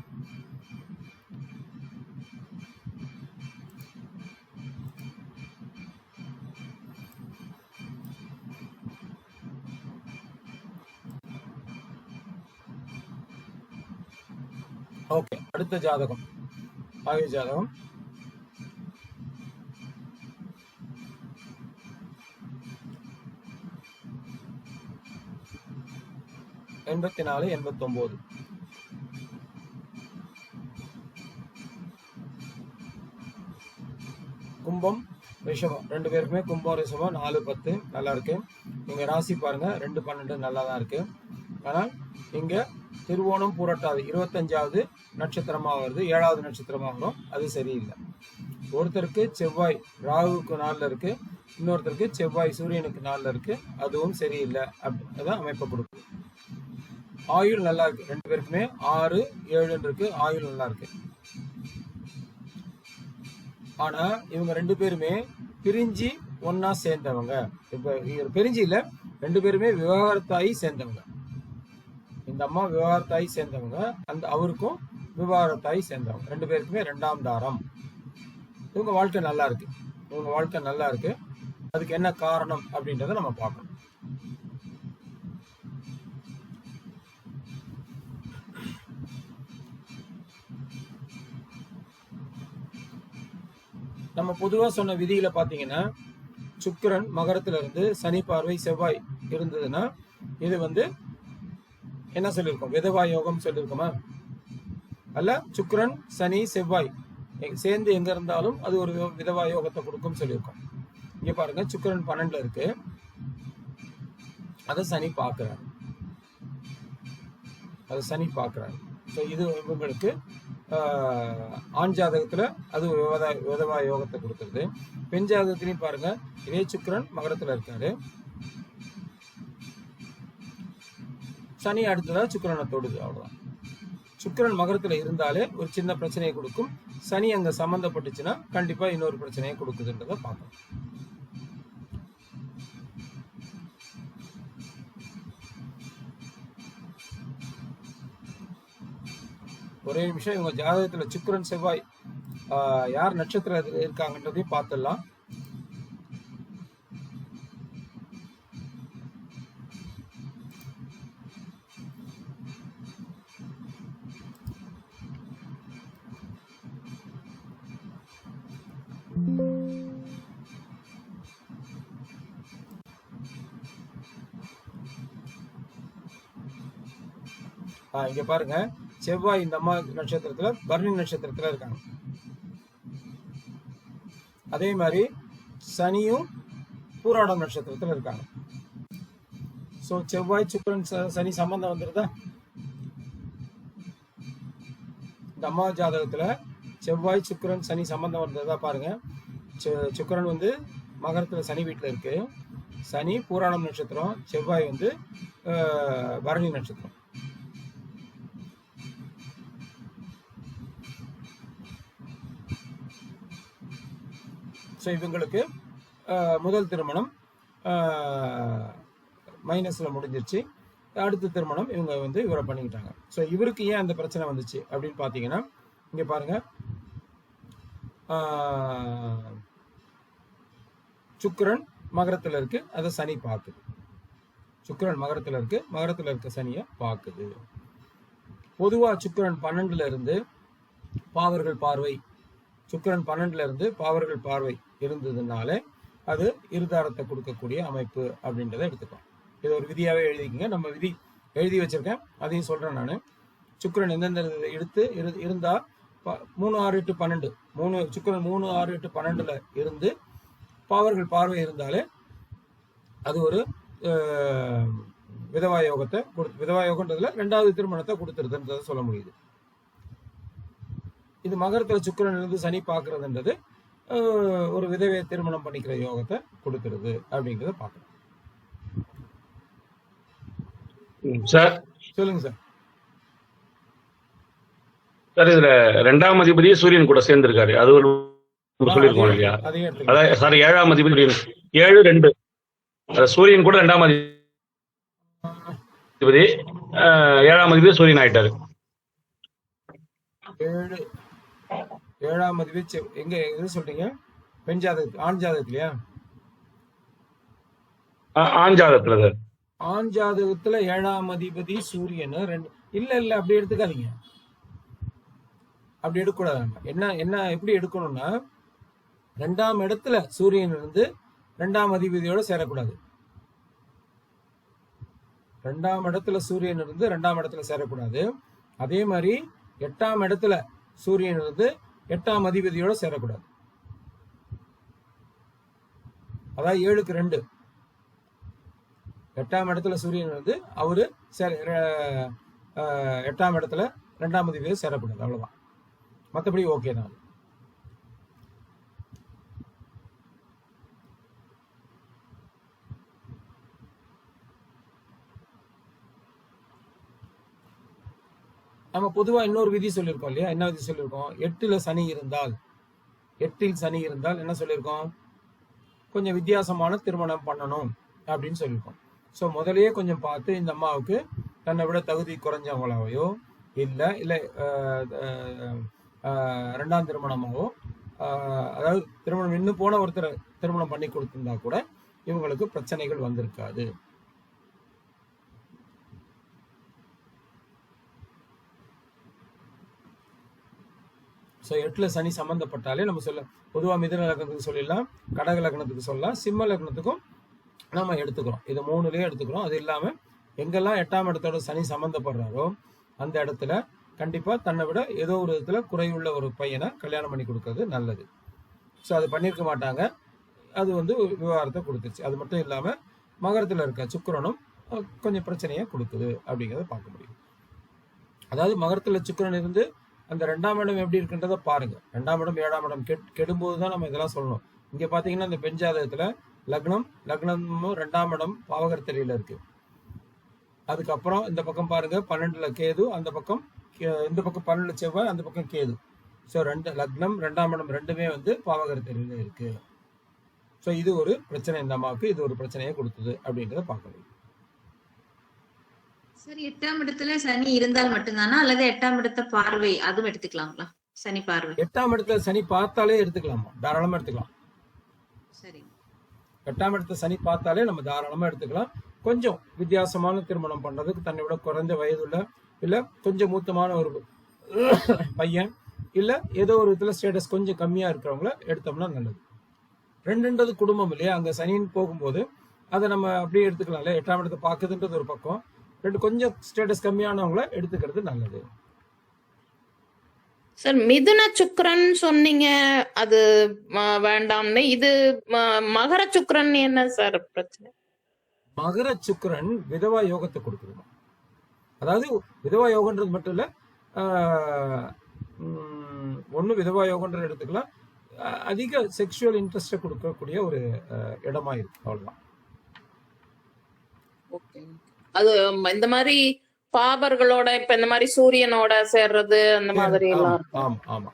ஓகே, அடுத்த ஜாதகம் ஆயுள் ஜாதகம். எண்பத்தி 89. கும்பம் ரிஷபம், 2 பேருக்குமே கும்பம் ரிஷபம் 4, 10 நல்லா இருக்கு. நீங்க ராசி பாருங்க 2, 12 நல்லா தான் இருக்கு. ஆனா இங்க திருவோணம் பூரட்டாதி 25வது நட்சத்திரமா வருது, 7வது நட்சத்திரமா வரும், அது சரியில்லை. ஒருத்தருக்கு செவ்வாய் ராகுக்கு 4ல இருக்கு, இன்னொருத்தருக்கு செவ்வாய் சூரியனுக்கு 4ல இருக்கு, அதுவும் சரியில்லை. அதான் அமைப்பை கொடுக்குது. ஆயுள் நல்லா இருக்கு, 2 பேருக்குமே 6, 7 இருக்கு, ஆயுள் நல்லா இருக்கு. ஆனா இவங்க 2 பேருமே பிரிஞ்சு ஒன்னா சேர்ந்தவங்க. இப்ப பிரிஞ்சு இல்ல, 2 பேருமே விவாகரத்தாயி சேர்ந்தவங்க. இந்த அம்மா விவாகரத்தாயி சேர்ந்தவங்க, அந்த அவருக்கும் விவாகரத்தாயி சேர்ந்தவங்க. 2 பேருக்குமே 2ஆம் தாரம். இவங்க வாழ்க்கை நல்லா இருக்கு. அதுக்கு என்ன காரணம் அப்படின்றத நம்ம பார்க்கணும். நம்ம பொதுவா சொன்ன விதியில பாத்தீங்கன்னா சுக்கிரன் மகரத்துல இருந்து சனி பார்வை செவ்வாய் இருந்ததுன்னா இது என்ன சொல்லியிருக்கோம்? விதவா யோகம் சொல்லியிருக்கோமா? அல்ல, சுக்கிரன் சனி செவ்வாய் சேர்ந்து எங்க இருந்தாலும் அது ஒரு விதவா யோகத்தை கொடுக்கும் சொல்லியிருக்கோம். இங்க பாருங்க, சுக்கிரன் 12ல இருக்கு, அதை சனி பார்க்கிறார். ஸோ இது இவங்களுக்கு ஆண் ஜாதகத்துல அது விதவா யோகத்தை கொடுத்துருது. பெண் ஜாதகத்திலையும் பாருங்க, இதே சுக்கிரன் மகரத்துல இருக்காரு, சனி அடுத்ததா சுக்கிரனை தொடுது, அவ்வளவுதான். சுக்கிரன் மகரத்துல இருந்தாலே ஒரு சின்ன பிரச்சனையை கொடுக்கும். சனி அங்க சம்பந்தப்பட்டுச்சுன்னா கண்டிப்பா இன்னொரு பிரச்சனையை கொடுக்குதுன்றத பார்க்கணும். ஒரே நிமிஷம், இவங்க ஜாதகத்துல சுக்கிரன் செவ்வாய் யார் நட்சத்திரத்தில் இருக்காங்கன்றதையும் பார்த்துடலாம். இங்க பாருங்க, செவ்வாய் இந்த அம்மா நட்சத்திரத்துல பரணி நட்சத்திரத்துல இருக்காங்க. அதே மாதிரி சனியும் பூராடம் நட்சத்திரத்துல இருக்காங்க. சோ செவ்வாய் சுக்கிரன் சனி சம்பந்தம் வந்துருதா? இந்த அம்மா ஜாதகத்துல செவ்வாய் சுக்கிரன் சனி சம்பந்தம் வந்ததா பாருங்க. சுக்கிரன் மகரத்துல சனி வீட்டுல இருக்கு, சனி பூராடம் நட்சத்திரம், செவ்வாய் பரணி நட்சத்திரம். ஸோ இவங்களுக்கு முதல் திருமணம் மைனஸ்ல முடிஞ்சிருச்சு. அடுத்த திருமணம் இவங்க இவரை பண்ணிக்கிட்டாங்க. ஸோ இவருக்கு ஏன் அந்த பிரச்சனை வந்துச்சு அப்படின்னு பார்த்தீங்கன்னா, இங்க பாருங்க, சுக்கிரன் மகரத்துல இருக்கு, அதை சனி பார்க்குது. சுக்கிரன் மகரத்துல இருக்கு, மகரத்துல இருக்க சனியை பார்க்குது. பொதுவா சுக்கிரன் 12ல இருந்து பாவர்கள் பார்வை, சுக்கிரன் 12ல இருந்து பாவர்கள் பார்வை இருந்ததுனாலே அது இருதாரத்தை கொடுக்கக்கூடிய அமைப்பு அப்படின்றத எடுத்துக்கலாம். இது ஒரு விதியாவே எழுதிக்கங்க. நம்ம விதி எழுதி வச்சிருக்கேன், அதையும் சொல்றேன் நான். சுக்கிரன் எந்தெந்த எடுத்து இருந்தா 3, 6, 8, 12 சுக்கிரன் 3, 6, 8, 12ல இருந்து பாவர்கள் பார்வை இருந்தாலே அது ஒரு விதவா யோகத்தை விதவா யோகன்றதுல 2வது திருமணத்தை கொடுத்துருதுன்றதை சொல்ல முடியுது. இது மகரத்துல சுக்கிரன் இருந்து சனி பார்க்கறதுன்றது ஒரு விதவையை திருமணம் பண்ணிக்கிற யோகத்தை கொடுத்துருது அப்படிங்கிறத பார்க்கணும். சார் சொல்லுங்க சார். சார் இதுல 2ஆம் அதிபதியே சூரியன் கூட சேர்ந்திருக்காரு, அது ஒரு சொல்லியிருக்கோம் இல்லையா? அதையும் எடுத்துக்கலாம். அதாவது சாரி 7ஆம் அதிபதி 7, 2 சூரியன் கூட 2ஆம் அதிபதி 7ஆம் அதிபதி சூரியன் ஆயிட்டாரு. 7ஆம் அதிபதி எங்க எது சொல்றீங்க? பெண் ஜாதகத்து, ஆண் ஜாதகத்துலயா? ஆண் ஜாதகத்துல சார். ஆண் ஜாதகத்துல 7ஆம் அதிபதி சூரியன் இல்ல அப்படி எடுத்துக்காதீங்க. அப்படி எடுக்கக்கூடாது. என்ன எப்படி எடுக்கணும்னா 2ஆம் இடத்துல சூரியன் இருந்து 2ஆம் அதிபதியோட சேரக்கூடாது. 2ஆம் இடத்துல சூரியன் இருந்து 2ஆம் இடத்துல சேரக்கூடாது. அதே மாதிரி 8ஆம் இடத்துல சூரியன் இருந்து 8ஆம் அதிபதியோட சேரக்கூடாது. அதாவது 7க்கு 2. 8ஆம் இடத்துல சூரியன் வந்து அவரு 8ஆம் இடத்துல 2ஆம் அதிபதியோட சேரக்கூடாது. அவ்வளவுதான். மற்றபடி ஓகே தான். நம்ம பொதுவா இன்னொரு விதி சொல்லியிருக்கோம் இல்லையா? என்ன விதி சொல்லியிருக்கோம்? 8ல் சனி இருந்தால் என்ன சொல்லியிருக்கோம்? கொஞ்சம் வித்தியாசமான திருமணம் பண்ணணும் அப்படின்னு சொல்லியிருக்கோம். ஸோ முதலையே கொஞ்சம் பார்த்து இந்த அம்மாவுக்கு தன்னை விட தகுதி குறைஞ்சவங்களாவையோ இல்லை 2ஆம் திருமணமாவோ, அதாவது திருமணம் இன்னும் போன ஒருத்தர் திருமணம் பண்ணி கொடுத்திருந்தா கூட இவங்களுக்கு பிரச்சனைகள் வந்திருக்காது. ஸோ 8ல் சனி சம்பந்தப்பட்டாலே நம்ம பொதுவாக மிதுன லக்னத்துக்கு சொல்லிடலாம், கடக லக்னத்துக்கு சொல்லலாம், சிம்ம லக்னத்துக்கும் நம்ம எடுத்துக்கிறோம். இது 3லயே எடுத்துக்கிறோம். அது இல்லாமல் எங்கெல்லாம் 8ஆம் இடத்தோட சனி சம்மந்தப்படுறாரோ அந்த இடத்துல கண்டிப்பாக தன்னை விட ஏதோ ஒரு விதத்துல குறையுள்ள ஒரு பையனை கல்யாணம் பண்ணி கொடுக்கறது நல்லது. ஸோ அது பண்ணியிருக்க மாட்டாங்க, அது வந்து விவகாரத்தை கொடுத்துருச்சு. அது மட்டும் இல்லாமல் மகரத்தில் இருக்க சுக்கிரனும் கொஞ்சம் பிரச்சனையை கொடுக்குது அப்படிங்கிறத பார்க்க முடியும். அதாவது மகரத்தில் சுக்கிரன் இருந்து அந்த 2ஆம் இடம் எப்படி இருக்குன்றதை பாருங்க. 2ஆம் இடம் 7ஆம் இடம் கெடும்போது தான் நம்ம இதெல்லாம் சொல்லணும். இங்கே பார்த்தீங்கன்னா இந்த பெண் ஜாதகத்தில் லக்னமும் 2ஆம் இடம் பாவகர்த்தரியில இருக்கு. அதுக்கப்புறம் இந்த பக்கம் பாருங்க 12ல் கேது, அந்த பக்கம் இந்த பக்கம் 12ல் செவ்வாய், அந்த பக்கம் கேது. ஸோ லக்னம் 2ஆம் இடம் ரெண்டுமே வந்து பாவகர்த்தரியில இருக்கு. ஸோ இது ஒரு பிரச்சனை, இந்த அம்மாவுக்கு இது ஒரு பிரச்சனையை கொடுத்தது அப்படின்றத பார்க்கணும். சரி, 8ஆம் இடத்துல சனி இருந்தால் மட்டும்தானா, அல்லது 8ஆம் இடத்த பார்வை அதுவும் எடுத்துக்கலாங்களா? சனி பார்வை 8ஆம் இடத்துல சனி பார்த்தாலே எடுத்துக்கலாமா? தாராளமா எடுத்துக்கலாம். சரி, 8ஆம் இடத்துல சனி பார்த்தாலே நம்ம தாராளமா எடுத்துக்கலாம். கொஞ்சம் வித்தியாசமான திருமணம் பண்றதுக்கு தன்னை விட குறைந்த வயதுள்ள இல்ல கொஞ்சம் மூத்தமான ஒரு பையன் இல்ல ஏதோ ஒரு விதத்துல ஸ்டேட்டஸ் கொஞ்சம் கம்மியா இருக்கிறவங்கள எடுத்தோம்னா நல்லது. ரெண்டுன்றது குடும்பம் இல்லையா? அங்க சனின்னு போகும்போது அதை நம்ம அப்படியே எடுத்துக்கலாம்ல. 8ஆம் இடத்தை பார்க்குதுன்றது ஒரு பக்கம், கொஞ்சம் ஸ்டேட்டஸ் கம்மியானவங்கள எடுத்துக்கிறது நல்லது. சார் மிதுன சுக்கிரன் சொன்னீங்க, அது வேண்டாம்னு. இது மகர சுக்கிரன் என்ன சார் பிரச்சனை? மகர சுக்கிரன் விதவா யோகத்தை கொடுக்குது. அதாவது விதவா யோகன்றது மட்டும் இல்ல, ஒண்ணு விதவா யோகன்றது எடுத்துக்கலாம், அதிக செக்ஷுவல் இன்ட்ரெஸ்ட கொடுக்கக்கூடிய ஒரு இடமா இருக்கு. அவ்வளவுதான். அது இந்த மாதிரி பாபர்களோட இப்ப இந்த மாதிரி சூரியனோட சேர்றது அந்த மாதிரி எல்லாம். ஆமா ஆமா.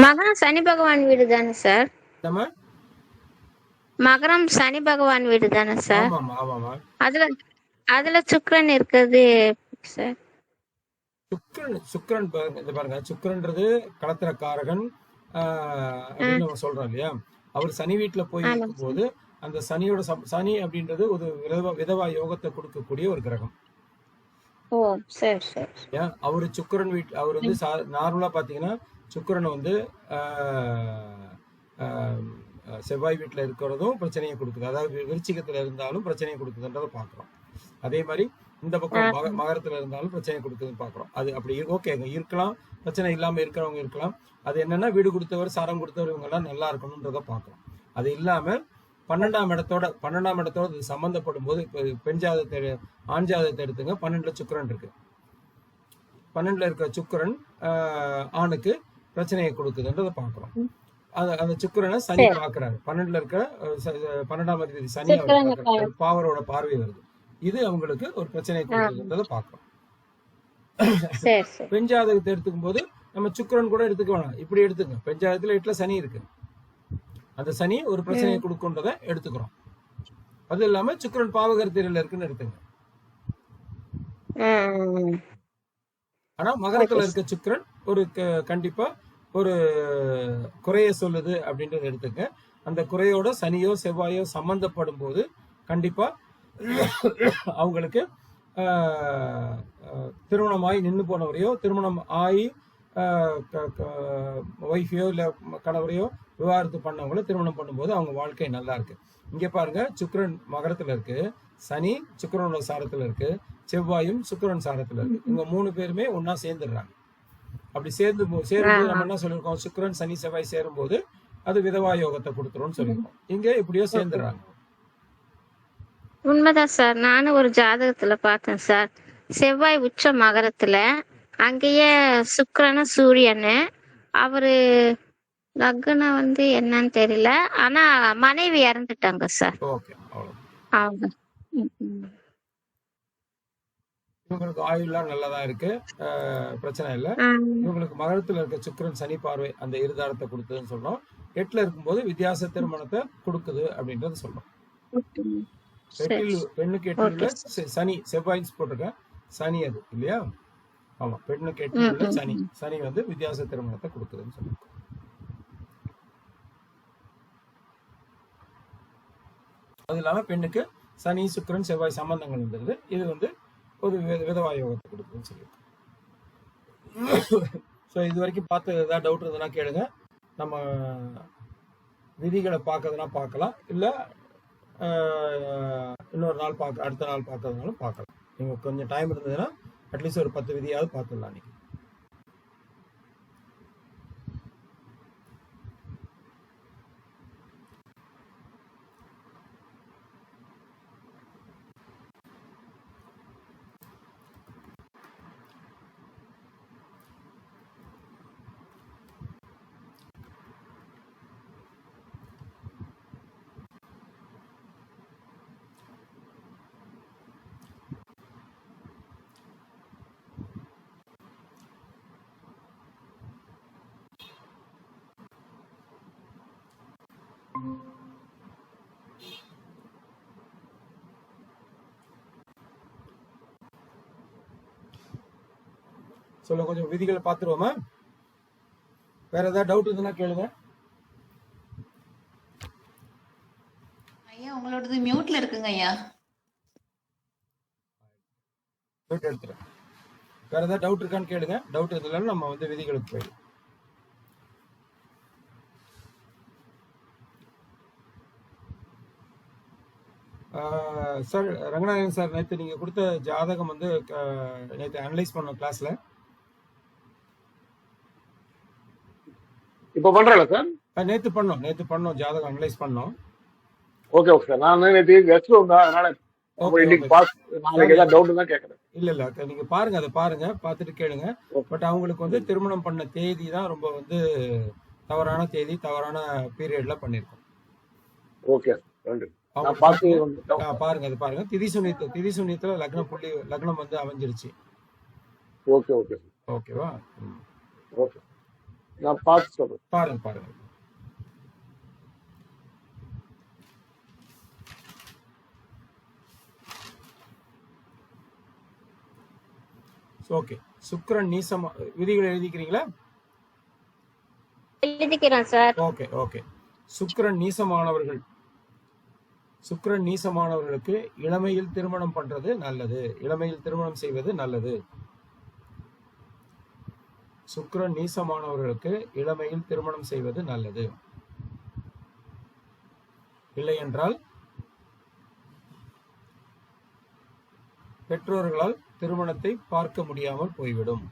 மகரம் சனி பகவான் வீடு தானே சார்? மகரம் சனி பகவான் வீடு தானே சார்? அதுல அதுல சுக்கிரன் இருக்கிறது சார். சுக்கிரன் பாருங்க, சுக்கிரன்றது களத்திரக்காரகன் அப்படின்னு நம்ம சொல்றோம் இல்லையா. அவர் சனி வீட்டுல போய் ஆமாங்க இருக்கும்போது அந்த சனியோட சனி அப்படின்றது ஒரு விதவா யோகத்தை கொடுக்கக்கூடிய ஒரு கிரகம். ஓ சரி சரி. ஏன் அவரு சுக்கிரன் அவர் வந்து நார்மலா பாத்தீங்கன்னா சுக்கிரன் வந்து செவ்வாய் வீட்டுல இருக்கிறதும் பிரச்சனையை கொடுக்குது. அதாவது விருச்சிகத்துல இருந்தாலும் பிரச்சனையை கொடுக்குதுன்றதை பாக்குறோம். அதே மாதிரி இந்த பக்கம் மகரத்துல இருந்தாலும் பிரச்சனை கொடுக்குதுன்னு பாக்குறோம். அது அப்படி ஓகேங்க, இருக்கலாம், பிரச்சனை இல்லாம இருக்கிறவங்க இருக்கலாம். அது என்னன்னா வீடு கொடுத்தவர் சாரம் கொடுத்தவர் இவங்க எல்லாம் நல்லா இருக்கணும்ன்றத பாக்குறோம். அது இல்லாம 12ஆம் இடத்தோட இது சம்பந்தப்படும் போது இப்ப பெண் ஜாதகத்தை ஆண் ஜாதகத்தை எடுத்துங்க. 12ல சுக்கிரன் இருக்கு. 12ல இருக்கிற சுக்கிரன் ஆணுக்கு பிரச்சனையை கொடுக்குதுன்றத பாக்குறோம். அந்த சுக்கிரனை சனி பாக்குறாரு. 12ல இருக்கிற 12ஆம் அதிபதி சனி பாவரோட பார்வை வருது. இது அவங்களுக்கு ஒரு பிரச்சனையை கொடுக்குதுன்றத பாக்குறோம். பெண் ஜாதகத்தை எடுத்துக்கும் போது நம்ம சுக்கிரன் கூட எடுத்துக்க வேணாம், இப்படி எடுத்துங்க. பெண் ஜாதகத்துல 8ல சனி இருக்கு. அந்த சனி ஒரு பிரச்சனையை கொடுக்குன்றத எடுத்துக்கிறோம். அது இல்லாம சுக்கிரன் பாவகர்த்தியில இருக்குன்னு எடுத்துங்க. ஆனா மகரத்துல இருக்க சுக்கிரன் ஒரு கண்டிப்பா ஒரு குறைய சொல்லுது அப்படின்றத எடுத்துங்க. அந்த குறையோட சனியோ செவ்வாயோ சம்பந்தப்படும் போது கண்டிப்பா அவங்களுக்கு திருமணமாகி நின்று போனவரையோ திருமணம் ஆகி ஒய்ஃபையோ இல்ல கணவரையோ விவாகரத்து பண்ணவங்கள திருமணம் பண்ணும்போது அவங்க வாழ்க்கை நல்லா இருக்கு. இங்க பாருங்க, சுக்கிரன் மகரத்துல இருக்கு, சனி சுக்கிரனோட சாரத்துல இருக்கு, செவ்வாயும் சுக்கிரன் சாரத்துல இருக்கு. இவங்க 3 பேருமே ஒன்னா சேர்ந்துடுறாங்க. அப்படி சேரும்போது நம்ம என்ன சொல்லியிருக்கோம், சுக்கிரன் சனி செவ்வாய் சேரும் போது அது விதவா யோகத்தை கொடுத்துரும்னு சொல்லியிருக்கோம். இங்க எப்படியோ சேர்ந்துடுறாங்க. உண்மைதான் சார். நானும் ஒரு ஜாதகத்துல பார்த்தேன் சார். செவ்வாய் உச்ச மகரத்துல, அங்கேயே சுக்கிரனும் சூரியனு. அவரு லக்னம் வந்து என்னன்னு தெரியல, ஆனா மனைவி இறந்துட்டாங்க சார். அவங்க இவங்களுக்கு ஆயுள்லாம் நல்லதான் இருக்கு, பிரச்சனை இல்லை. இவங்களுக்கு மகரத்துல இருக்க சுக்கிரன் சனி பார்வை அந்த இருதாரத்தை கொடுத்ததுன்னு சொல்றோம். 8ல இருக்கும்போது வித்தியாச திருமணத்தை கொடுக்குது அப்படின்றத சொல்றோம். பெண்ணுக்கு 8ல சனி, செவ்வாய் போட்டிருக்கேன், சனி அது இல்லையா. ஆமா, பெண்ணுக்கு 8ல சனி வந்து வித்தியாச திருமணத்தை கொடுக்குதுன்னு சொல்றோம். அது இல்லாம பெண்ணுக்கு சனி சுக்கிரன் செவ்வாய் சம்பந்தங்கள் வந்துருது. இது வந்து ஒரு விதவா யோகத்தை கொடுக்குதுன்னு சொல்லியிருக்கோம். ஸோ இது வரைக்கும் பார்த்து ஏதாவது டவுட் இருந்ததுன்னா கேளுங்க. நம்ம விதிகளை பார்க்கறதுனா பார்க்கலாம், இல்லை இன்னொரு நாள் அடுத்த நாள் பார்க்கறதுனாலும் பார்க்கலாம். நீங்கள் கொஞ்சம் டைம் இருந்ததுன்னா அட்லீஸ்ட் ஒரு 10 விதியாவது பார்த்துடலாம் நீங்கள். சொல்ல கொஞ்சம் விதிகளை பார்த்துருவோமா? வேற ஏதாவது டவுட் இருந்ததுன்னா கேளுங்க. ஐயா உங்களோடது மியூட்ல இருக்குங்க ஐயா. மியூட் எடுத்துறேன். வேற ஏதாவது டவுட் இருக்கான்னு கேளுங்க. டவுட் இருந்தாலும் நம்ம வந்து விதிகளுக்கு போயிடும். சார் ரங்கநாதன் சார், நேற்று நீங்க கொடுத்த ஜாதகம் வந்து நேற்று அனலைஸ் பண்ணோம் கிளாஸ்ல. இப்ப பண்றல சார்? நேத்து பண்ணோம் ஜாதகம் அனலைஸ் பண்ணோம். Okay okay sir. நான் நேத்து கெஸ்ட் வந்தா, அதனால இன்னைக்கு நாளைக்கு ஏதாவது டவுட் தான் கேக்குறேன். இல்ல நீங்க பாருங்க, அதை பாருங்க, பார்த்துட்டு கேளுங்க. பட் அவங்களுக்கு வந்து திருமணம் பண்ண தேதி தான் ரொம்ப வந்து தவறான தேதி, தவறான பீரியட்ல பண்ணிருக்கோம். ஓகே நன்றி. பாருங்க, அது பாருங்க. திதி சூன்யத்துல லக்னம் வந்து அமைஞ்சிருச்சு. ஓகே ஓகே ஓகேவா? ஓகே, நான் பார்த்து சொல்றேன். பாருங்க. ஓகே. சுக்கிரன் நீசம் விதிகளை எழுதிக்கிறீங்களா? எழுதிக்கிறேன் சார். Okay okay. சுக்கிரன் நீசமானவர்களுக்கு இளமையில் திருமணம் பண்றது நல்லது, இளமையில் திருமணம் செய்வது நல்லது. சுக்கிரன் நீசமானவர்களுக்கு இளமையில் திருமணம் செய்வது நல்லது. இல்லை என்றால் பெற்றோர்களால் திருமணத்தை பார்க்க முடியாமல் போய்விடும்.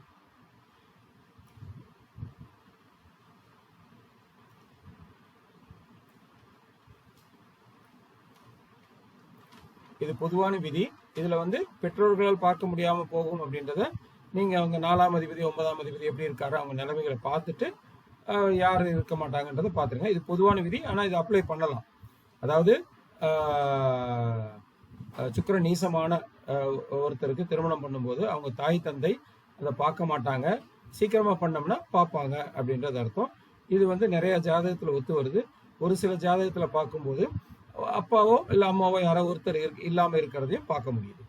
இது பொதுவான விதி. இதுல பெற்றோர்களால் பார்க்க முடியாம போகும் அப்படின்றத நீங்க அவங்க 4ஆம் அதிபதி 9ஆம் அதிபதி எப்படி இருக்காரு அவங்க நிலைமைகளை பார்த்துட்டு யாரு இருக்க மாட்டாங்கன்றதை பார்த்துருங்க. இது பொதுவான விதி, ஆனா இது அப்ளை பண்ணலாம். அதாவது சுக்கிர நீசமான ஒருத்தருக்கு திருமணம் பண்ணும்போது அவங்க தாய் தந்தை அதை பார்க்க மாட்டாங்க, சீக்கிரமா பண்ணோம்னா பார்ப்பாங்க அப்படின்றது அர்த்தம். இது நிறைய ஜாதகத்துல ஒத்து வருது. ஒரு சில ஜாதகத்துல பார்க்கும்போது அப்பாவோ இல்ல அம்மாவோ யாரோ ஒருத்தர் இல்லாம இருக்கிறதையும் பார்க்க முடியுது.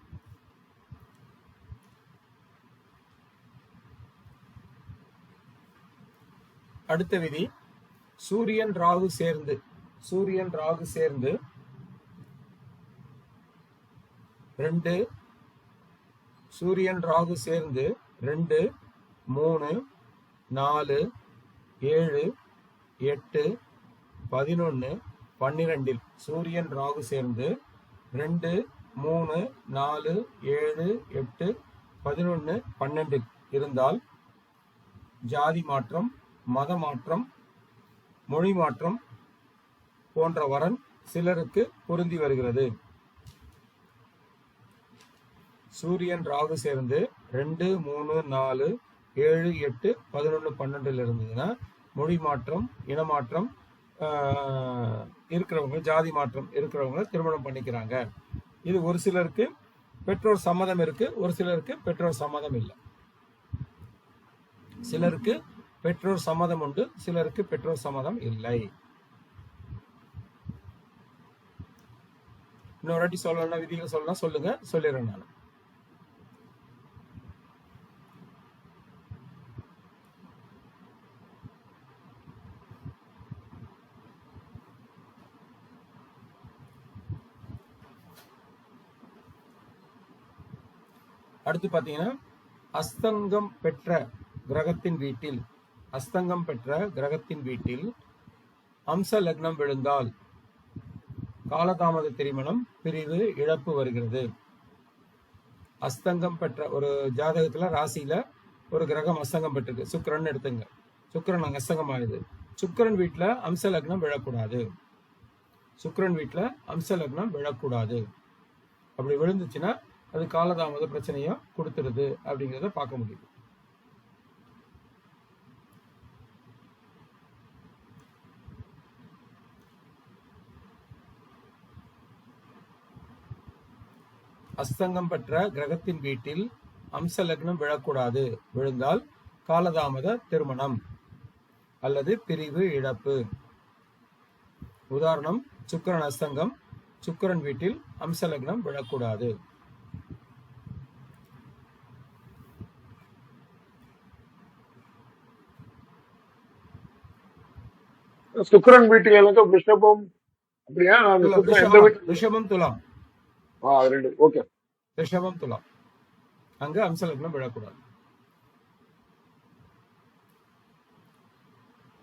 அடுத்த விதி, சூரியன் ராகு சேர்ந்து 2 சூரியன் ராகு சேர்ந்து 2, 3, 4, 7, 8, 11, 12 சூரியன் ராகு சேர்ந்து 2, 3, 4, 7, 8, 11, 12 இருந்தால் ஜாதி மாற்றம், மத மாற்றம், மொழி மாற்றம் போன்ற வரன் சிலருக்கு பொருந்தி வருகிறது. சூரியன் ராகு சேர்ந்து 2, 3, 4, 7, 8, 11, 12 இருந்ததுன்னா மொழி மாற்றம், இனமாற்றம் இருக்கிறவங்க, ஜாதி மாற்றம் இருக்கிறவங்க திருமணம் பண்ணிக்கிறாங்க. இது ஒரு சிலருக்கு பெற்றோர் சம்மதம் இருக்கு, ஒரு சிலருக்கு பெற்றோர் சம்மதம் இல்லை. சிலருக்கு பெற்றோர் சம்மதம் உண்டு, சிலருக்கு பெற்றோர் சம்மதம் இல்லை. இன்னொரு வாட்டி சொல்லணும்னா விதிகள் சொல்லலாம், சொல்லுங்க, சொல்லிடுறேன் நான். அடுத்து பாத்தீங்கன்னா அஸ்தங்கம் பெற்ற கிரகத்தின் வீட்டில் அம்ச லக்னம் விழுந்தால் காலதாமத திருமணம், பிரிவு, இழப்பு வருகிறது. அஸ்தங்கம் பெற்ற ஒரு ஜாதகத்துல ராசியில ஒரு கிரகம் அஸ்தங்கம் பெற்றிருக்கு, சுக்கிரன் எடுத்துங்க. சுக்கிரன் அங்க அஸ்தங்கம் ஆகுது. சுக்கிரன் வீட்டுல அம்ச லக்னம் விழக்கூடாது. அப்படி விழுந்துச்சுன்னா அது காலதாமத பிரச்சனையும் கொடுத்துருது அப்படிங்கிறத பார்க்க முடியுது. அஸ்தங்கம் பெற்ற கிரகத்தின் வீட்டில் அம்ச லக்னம் விழக்கூடாது. விழுந்தால் காலதாமத திருமணம் அல்லது பிரிவு, இழப்பு. உதாரணம், சுக்கிரன் அஸ்தங்கம், சுக்கிரன் வீட்டில் அம்ச லக்னம் விழக்கூடாது. சுக்கிரன் வீட்டுல ரிஷபம் அப்படியா? ரிஷபம், துலாம். ஓகே. ரிஷபம், துலாம் அங்க அம்ச லக்னம் விழக்கூடாது.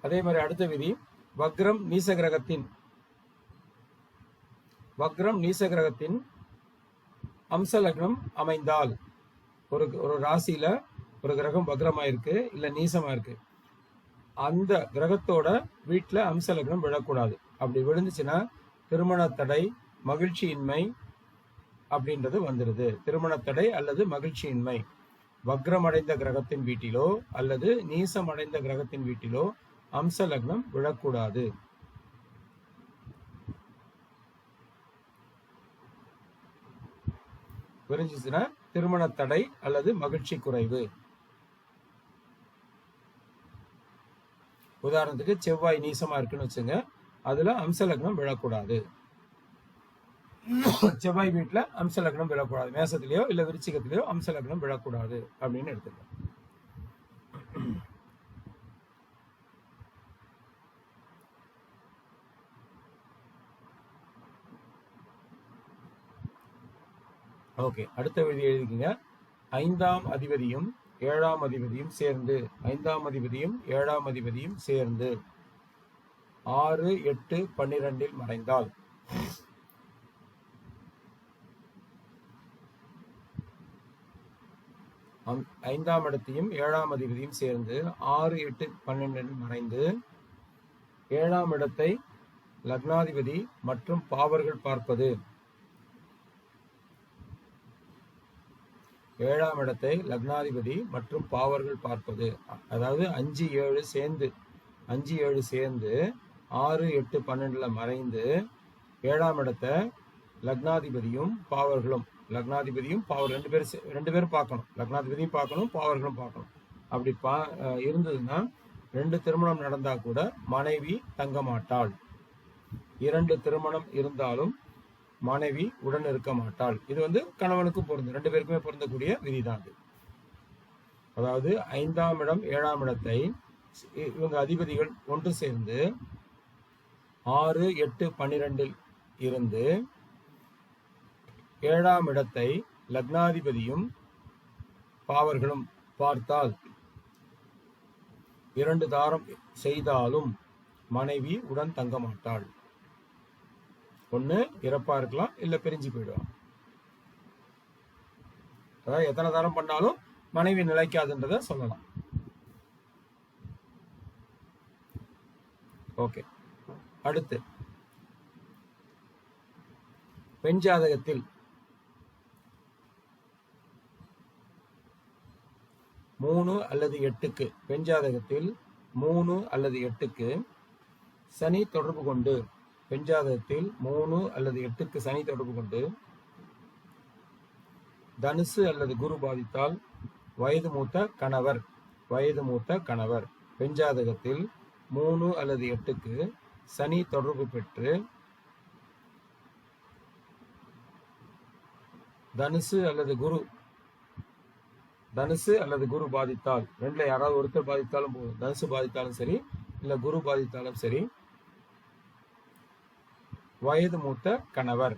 அதே மாதிரி அடுத்த விதி, வக்ரம் நீச கிரகத்தின் அம்ச லக்னம் அமைந்தால், ஒரு ராசியில ஒரு கிரகம் வக்ரமாயிருக்கு இல்ல நீசமா இருக்கு, அந்த கிரகத்தோட வீட்டுல அம்ச லக்னம் விழக்கூடாது. அப்படி விழுந்துச்சுன்னா திருமண தடை, மகிழ்ச்சியின்மை அப்படின்றது வந்துடுது. திருமண தடை அல்லது மகிழ்ச்சியின்மை வக்ரம் அடைந்த கிரகத்தின் வீட்டிலோ அல்லது நீசம் அடைந்த கிரகத்தின் வீட்டிலோ அம்ச லக்னம் விழக்கூடாது. விரிஞ்சிச்சுன்னா திருமண தடை அல்லது மகிழ்ச்சி குறைவு. உதாரணத்துக்கு செவ்வாய் நீசமா இருக்குன்னு வச்சுங்க, அதுல அம்ச லக்னம் விழக்கூடாது. செவ்வாய் வீட்டுல அம்ச லக்னம் விழக்கூடாது, மேசத்திலேயோ இல்ல விருச்சிகத்திலேயோ அம்ச லக்னம் விழக்கூடாது அப்படின்னு எடுத்துக்கலாம். ஓகே, அடுத்த விதி எழுதிக்கங்க. 5ஆம் அதிபதியும் 7ஆம் அதிபதியும் சேர்ந்து, 5ஆம் அதிபதியும் 7ஆம் அதிபதியும் சேர்ந்து 6, 8, 12 மறைந்தால், ஐந்தாம் இடத்தையும் 7ஆம் அதிபதியும் சேர்ந்து 6, 8, 12 மறைந்து 7ஆம் இடத்தை லக்னாதிபதி மற்றும் பாவர்கள் பார்ப்பது, 7ஆம் இடத்தை லக்னாதிபதி மற்றும் பாவர்கள் பார்ப்பது, அதாவது 5, 7 சேர்ந்து 5, 7 சேர்ந்து 6, 8, 12 மறைந்து 7ஆம் இடத்தை லக்னாதிபதியும் பாவர்களும், லக்னாதிபதியும் பாவர் ரெண்டு பேரும் பார்க்கணும், லக்னாதிபதியும் பார்க்கணும் பாவர்களும் பார்க்கணும். அப்படி இருந்ததுன்னா 2 திருமணம் நடந்தா கூட மனைவி தங்க மாட்டாள். 2 திருமணம் இருந்தாலும் மனைவி உடன் இருக்க மாட்டாள். இது வந்து கணவனுக்கும் பொருந்தும், 2 பேருக்குமே பொருந்தக்கூடிய விதிதான் அது. அதாவது 5ஆம் இடம் 7ஆம் இடத்தை இவங்க அதிபதிகள் ஒன்று சேர்ந்து 6, 8, 12 இருந்து 7ஆம் இடத்தை லக்னாதிபதியும் பாவர்களும் பார்த்தால் 2 தாரம் செய்தாலும் மனைவி உடன் தங்க மாட்டாள். ஒண்ணு இறப்பா இருக்கலாம், இல்ல பிரிஞ்சு போயிடுவான். அதாவது எத்தனை தாரம் பண்ணாலும் மனைவி நிலைக்காதுன்றத சொல்லலாம். ஓகே, அடுத்து பெண் ஜாதகத்தில் 3 அல்லது 8க்கு, பெண் ஜாதகத்தில் 3 அல்லது 8க்கு சனி தொடர்பு கொண்டு, பெண் ஜாதகத்தில் 3 அல்லது 8க்கு சனி தொடர்பு கொண்டு தனுசு அல்லது குரு பாதித்தால் வயது மூத்த கணவர், பெண் ஜாதகத்தில் 3 அல்லது 8க்கு சனி தொடர்பு பெற்று தனுசு அல்லது குரு பாதித்தால், ரெண்டுல யாராவது ஒருத்தர் பாதித்தாலும் போதும், தனுசு பாதித்தாலும் சரி இல்ல குரு பாதித்தாலும் சரி, வயது மூத்த கணவர்.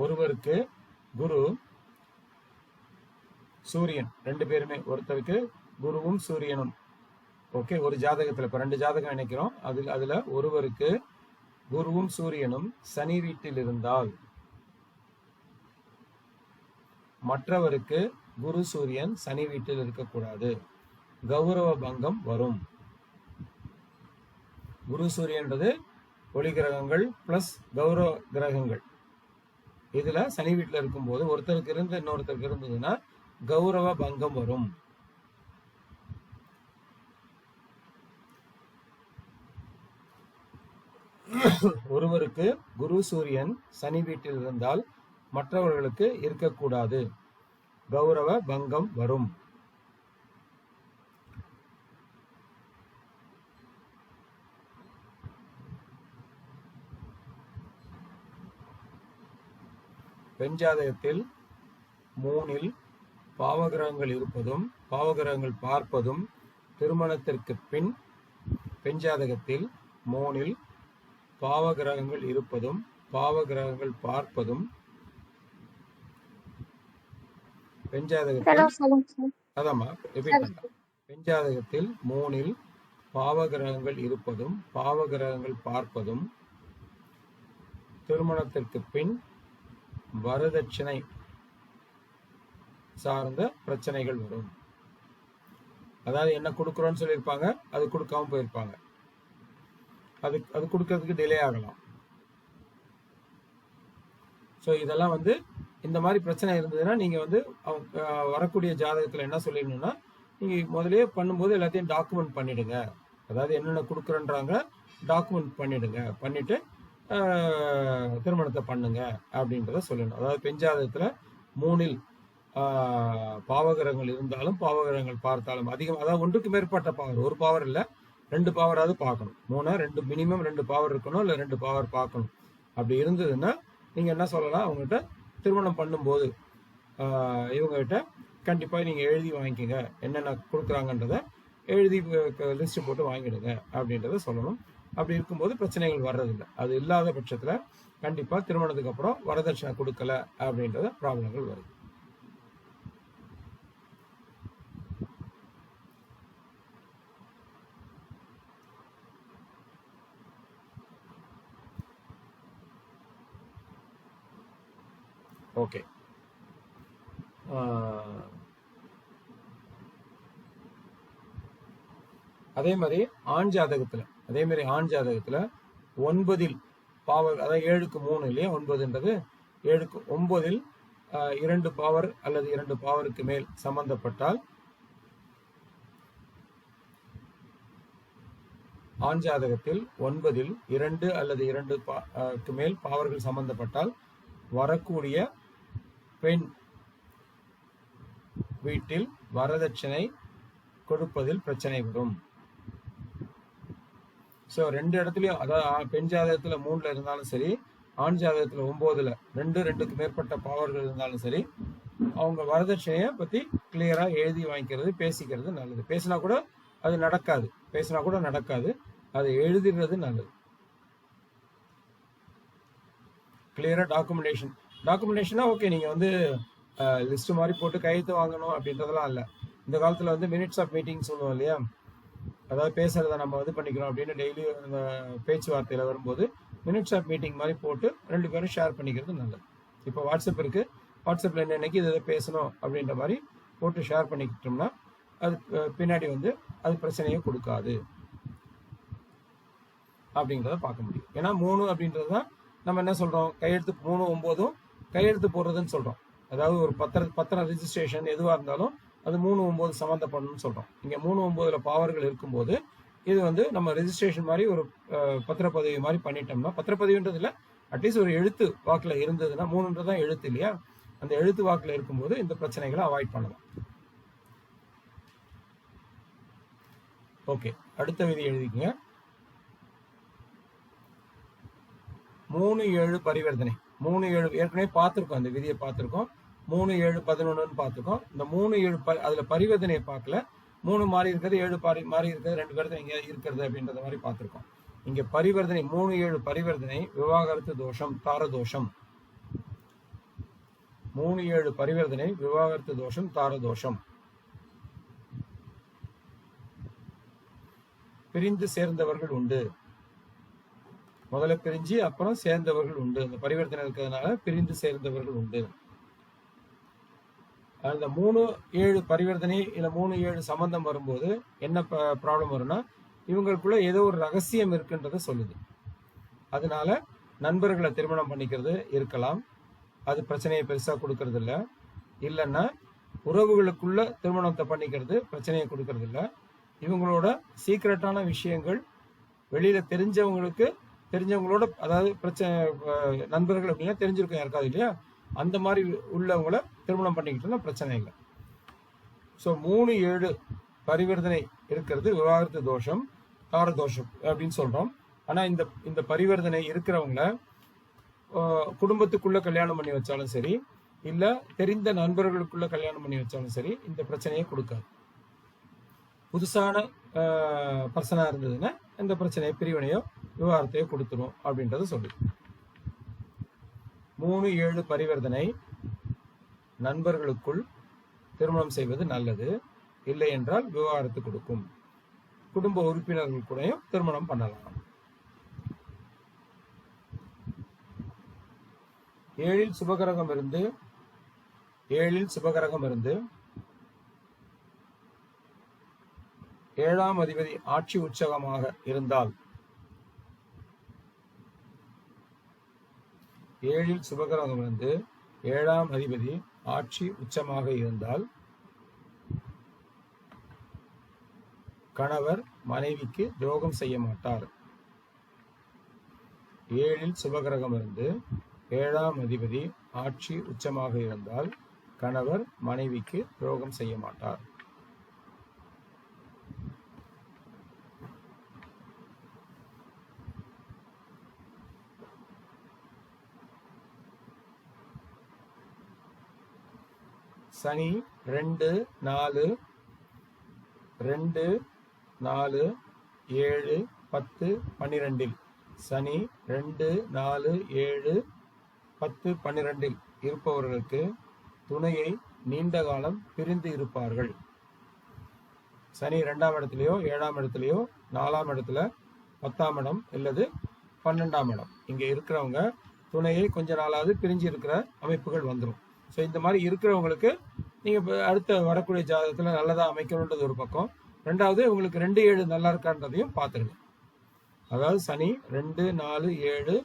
ஒருவருக்கு குரு சூரியன், 2 பேருமே, ஒருத்தருக்கு குருவும் சூரியனும், ஓகே, ஒரு ஜாதகத்துல இப்ப 2 ஜாதகம் நினைக்கிறோம், அதுல ஒருவருக்கு குருவும் சூரியனும் சனி வீட்டில் இருந்தால் மற்றவருக்கு குரு சூரியன் சனி வீட்டில் இருக்கக்கூடாது, கௌரவ பங்கம் வரும். குரு சூரியன்றது ஒளி கிரகங்கள் பிளஸ் கௌரவ கிரகங்கள். இதுல சனி வீட்டில் இருக்கும்போது ஒருத்தருக்கு இருந்து இன்னொருத்தருக்கு இருந்ததுன்னா கௌரவ பங்கம் வரும். ஒருவருக்கு குரு சூரியன் சனி வீட்டில் இருந்தால் மற்றவர்களுக்கு இருக்கக்கூடாது, கௌரவ பங்கம் வரும். பெண் ஜாதகத்தில் 3இல் பாவகிரகங்கள் இருப்பதும் பாவகிரகங்கள் பார்ப்பதும் திருமணத்திற்கு பின், பெண் ஜாதகத்தில் 3இல் பாவகிரகங்கள் இருப்பதும் பாவகிரகங்கள் பார்ப்பதும் பெண் ஜாதகத்தில், அதாம்மா ரிப்பீட் பண்ணலாம், பெண் ஜாதகத்தில் 3இல் பாவகிரகங்கள் இருப்பதும் பாவகிரகங்கள் பார்ப்பதும் திருமணத்திற்கு பின் வரதட்சணை சார்ந்த பிரச்சனைகள் வரும். அதாவது என்ன கொடுக்குறோன்னு சொல்லியிருப்பாங்க, அது கொடுக்காம போயிருப்பாங்க, அது கொடுக்கறதுக்கு டிலே ஆகலாம். ஸோ இதெல்லாம் வந்து இந்த மாதிரி பிரச்சனை இருந்ததுன்னா நீங்க வந்து வரக்கூடிய ஜாதகத்துல என்ன சொல்லிடணும்னா, நீங்க முதலே பண்ணும்போது எல்லாத்தையும் டாக்குமெண்ட் பண்ணிடுங்க. அதாவது என்னென்ன கொடுக்குறேன்றாங்க டாக்குமெண்ட் பண்ணிடுங்க, பண்ணிட்டு திருமணத்தை பண்ணுங்க அப்படின்றத சொல்லணும். அதாவது பெண் ஜாதகத்துல 3இல் பாவகிரகங்கள் இருந்தாலும் பாவகிரகங்கள் பார்த்தாலும் அதிகம், அதாவது ஒன்றுக்கு மேற்பட்ட பவர், ஒரு பவர் இல்லை 2 பவராவது பார்க்கணும். 2 மினிமம் 2 பவர் இருக்கணும், இல்லை 2 பவர் பார்க்கணும். அப்படி இருந்ததுன்னா நீங்க என்ன சொல்லலாம், அவங்ககிட்ட திருமணம் பண்ணும்போது இவங்ககிட்ட கண்டிப்பா நீங்க எழுதி வாங்கிக்கோங்க, என்னென்ன கொடுக்குறாங்கன்றத எழுதி லிஸ்ட் போட்டு வாங்கிடுங்க அப்படின்றத சொல்லணும். அப்படி இருக்கும்போது பிரச்சனைகள் வர்றதில்லை. அது இல்லாத பட்சத்துல கண்டிப்பா திருமணத்துக்கு அப்புறம் வரதட்சணை கொடுக்கல அப்படின்றத ப்ராப்ளங்கள் வருது. ஓகே, அதே மாதிரி ஆண் ஜாதகத்துல 9 பாவர், அதாவது 7க்கு 3 இல்லையா, 9ன்றது 7க்கு 9 2 பாவர் அல்லது 2 பாவருக்கு மேல் சம்பந்தப்பட்டால், ஆண் ஜாதகத்தில் 9 2 அல்லது 2 மேல் பாவர்கள் சம்பந்தப்பட்டால் வரக்கூடிய பெண் வீட்டில் வரதட்சணை கொடுப்பதில் பிரச்சனை வரும். ஸோ 2 இடத்துலையும், அதாவது பெண் ஜாதகத்துல 3ல இருந்தாலும் சரி, ஆண் ஜாதகத்துல 9ல 2க்கு மேற்பட்ட பாவர்கள் இருந்தாலும் சரி, அவங்க வரதட்சணையை பத்தி கிளியரா எழுதி வாங்கிக்கிறது, பேசிக்கிறது நல்லது. பேசினா கூட நடக்காது, அதை எழுதிடுறது நல்லது. கிளியரா டாக்குமெண்டேஷனா ஓகே, நீங்க வந்து லிஸ்ட் மாதிரி போட்டு கையெழுத்து வாங்கணும் அப்படின்றதெல்லாம் இல்லை. இந்த காலத்துல வந்து மினிட்ஸ் ஆஃப் மீட்டிங் சொல்லுவோம் இல்லையா, அதாவது பேசுறத நம்ம இது பண்ணிக்கிறோம் அப்படின்னு டெய்லி அந்த பேச்சுவார்த்தையில வரும்போது மினிட்ஸ் ஆஃப் மீட்டிங் மாதிரி போட்டு 2 பேரும் ஷேர் பண்ணிக்கிறது நல்லது. இப்போ வாட்ஸ்அப் இருக்கு, வாட்ஸ்அப்ல என்னன்னைக்கு இதை பேசணும் அப்படின்ற மாதிரி போட்டு ஷேர் பண்ணிக்கிட்டோம்னா அது பின்னாடி வந்து அது பிரச்சனையை கொடுக்காது அப்படிங்கிறத பார்க்க முடியும். ஏன்னா 3 அப்படின்றது தான் நம்ம என்ன சொல்றோம், கையெழுத்து 3 9 கையெழுத்து போடுறதுன்னு சொல்றோம். அதாவது ஒரு பத்திரம் ரிஜிஸ்ட்ரேஷன் எதுவாக இருந்தாலும் அது 3 9 சம்மந்தப்படணும்னு சொல்றோம். இங்க 3 9ல பாவர்கள் இருக்கும்போது இது வந்து நம்ம ரெஜிஸ்ட்ரேஷன் மாதிரி ஒரு பத்திரப்பதிவு மாதிரி பண்ணிட்டோம்னா, பத்திரப்பதிவுன்றது இல்லை, அட்லீஸ்ட் ஒரு எழுத்து வாக்குல இருந்ததுன்னா, 3ன்றதான் எழுத்து இல்லையா, அந்த எழுத்து வாக்குல இருக்கும்போது இந்த பிரச்சனைகளை அவாய்ட் பண்ணலாம். ஓகே, அடுத்த விதி எழுதிக்கங்க. 3-7 பரிவர்த்தனை. 3-7 ஏற்கனவே பார்த்துருக்கோம், அந்த விதியை பார்த்துருக்கோம். 3-7-11 பார்த்துருக்கோம். இந்த 3-7 அதுல பரிவர்த்தனையை பார்க்கல, 3 மாறி இருக்கிறது, 7 மாறி இருக்கிறது, 2 பேர்த்த இங்க இருக்கிறது அப்படின்றத மாதிரி பார்த்துருக்கோம். இங்க பரிவர்த்தனை 3-7 பரிவர்த்தனை விவாகரத்து தோஷம், தாரதோஷம். 3-7 பரிவர்த்தனை விவாகரத்து தோஷம், தாரதோஷம். பிரிந்து சேர்ந்தவர்கள் உண்டு. முதல்ல பிரிஞ்சு அப்புறம் சேர்ந்தவர்கள் உண்டு. அந்த பரிவர்த்தனை இருக்கிறதுனால பிரிந்து சேர்ந்தவர்கள் உண்டு. அந்த 3-7 பரிவர்த்தனை இல்ல 3-7 சம்பந்தம் வரும்போது என்ன ப்ராப்ளம் வரும்னா, இவங்களுக்குள்ள ஏதோ ஒரு ரகசியம் இருக்குன்றத சொல்லுது. அதனால நண்பர்களை திருமணம் பண்ணிக்கிறது இருக்கலாம், அது பிரச்சனையை பெருசா கொடுக்கறது இல்ல. இல்லைன்னா உறவுகளுக்குள்ள திருமணத்தை பண்ணிக்கிறது பிரச்சனையை கொடுக்கறது இல்ல. இவங்களோட சீக்கிரட்டான விஷயங்கள் வெளியில தெரிஞ்சவங்களோட, அதாவது பிரச்சனை நண்பர்கள் அப்படின்னா தெரிஞ்சிருக்கும் யாருக்காது இல்லையா, அந்த மாதிரி உள்ளவங்கள திருமணம் பண்ணிக்கிட்டோம்னா பிரச்சனை இல்லை. ஸோ 3-7 பரிவர்த்தனை இருக்கிறது விவாகரத்து தோஷம், தாரதோஷம் அப்படின்னு சொல்றோம். ஆனா இந்த பரிவர்த்தனை இருக்கிறவங்கள குடும்பத்துக்குள்ள கல்யாணம் பண்ணி வச்சாலும் சரி, இல்ல தெரிந்த நண்பர்களுக்குள்ள கல்யாணம் பண்ணி வச்சாலும் சரி, இந்த பிரச்சனையை கொடுக்காது. புதுசான பர்சனா இருந்ததுன்னா இந்த பிரச்சனையை பிரிவினையோ விவாகரத்தையோ கொடுத்துரும் அப்படின்றத சொல்லு. 3-7 பரிவர்த்தனை நண்பர்களுக்குள் திருமணம் செய்வது நல்லது, இல்லை என்றால் விவாகரத்து கொடுக்கும். குடும்ப உறுப்பினர்கள் கூடயும் திருமணம் பண்ணலாம். 7ல் சுபகிரகம் இருந்து 7ஆம் அதிபதி ஆட்சி உச்சகமாக இருந்தால், 7ல் சுபகிரகம் இருந்து 7ஆம் அதிபதி ஆட்சி உச்சமாக இருந்தால் கணவர் மனைவிக்கு துரோகம் செய்ய மாட்டார். 7ல் சுபகிரகம் இருந்து 7ஆம் அதிபதி ஆட்சி உச்சமாக இருந்தால் கணவர் மனைவிக்கு துரோகம் செய்ய மாட்டார். சனி 2, 4, 2, 4, 7, 10, 12 சனி 2, 4, 7, 10, 12 இருப்பவர்களுக்கு துணையை நீண்ட காலம் பிரிந்து இருப்பார்கள். சனி 2ஆம் இடத்துலயோ 7ஆம் இடத்துலயோ 4ஆம் இடத்துல 10ஆம் இடம் அல்லது 12ஆம் இடம் இங்க இருக்கிறவங்க துணையை கொஞ்ச நாளாவது பிரிஞ்சு இருக்கிற அமைப்புகள் வந்துடும். ஸோ இந்த மாதிரி இருக்கிறவங்களுக்கு நீங்கள் அடுத்த வரக்கூடிய ஜாதகத்தில் நல்லதாக அமைக்கணுன்றது ஒரு பக்கம். ரெண்டாவது உங்களுக்கு 2, 7 நல்லா இருக்கான்றதையும் பார்த்துருங்க. அதாவது சனி 2, 4, 7,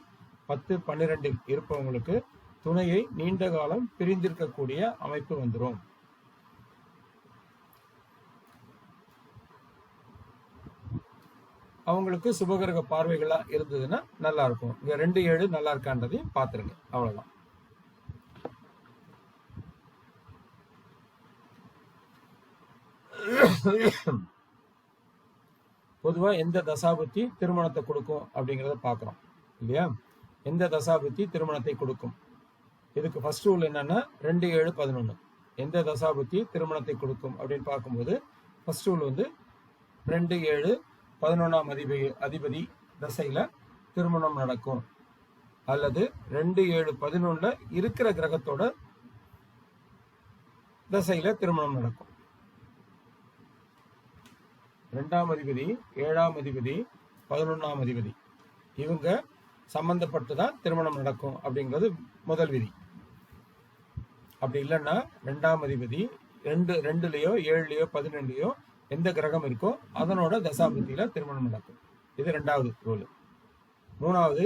10, 12 இருப்பவங்களுக்கு துணையை நீண்ட காலம் பிரிந்திருக்கக்கூடிய அமைப்பு வந்துடும். அவங்களுக்கு சுபகிரக பார்வைகளா இருந்ததுன்னா நல்லா இருக்கும். இங்க 2, 7 நல்லா இருக்கான்றதையும் பார்த்துருங்க. அவ்வளவுதான். பொதுவா எந்த தசாபுத்தி திருமணத்தை கொடுக்கும் அப்படிங்கிறத பார்க்குறோம் இல்லையா? எந்த தசாபுத்தி திருமணத்தை கொடுக்கும்? இதுக்கு ஃபர்ஸ்ட் ரூல் என்னன்னா 2, 7, 11 எந்த தசாபுத்தி திருமணத்தை கொடுக்கும் அப்படின்னு பார்க்கும்போது ஃபர்ஸ்ட் ரூல் வந்து 2, 7, 11ஆம் அதிபதி தசையில திருமணம் நடக்கும், அல்லது 2, 7, 11 இருக்கிற கிரகத்தோட தசையில திருமணம் நடக்கும். 2ஆம் அதிபதி, 7ஆம் அதிபதி, 11ஆம் அதிபதி இவங்க சம்பந்தப்பட்டுதான் திருமணம் நடக்கும் அப்படிங்கிறது முதல் விதி. அப்படி இல்லைன்னா 2ஆம் அதிபதி 2லயோ 7லயோ 12லயோ எந்த கிரகம் இருக்கோ அதனோட தசாபுத்தியில திருமணம் நடக்கும். இது 2வது ரூல். 3வது,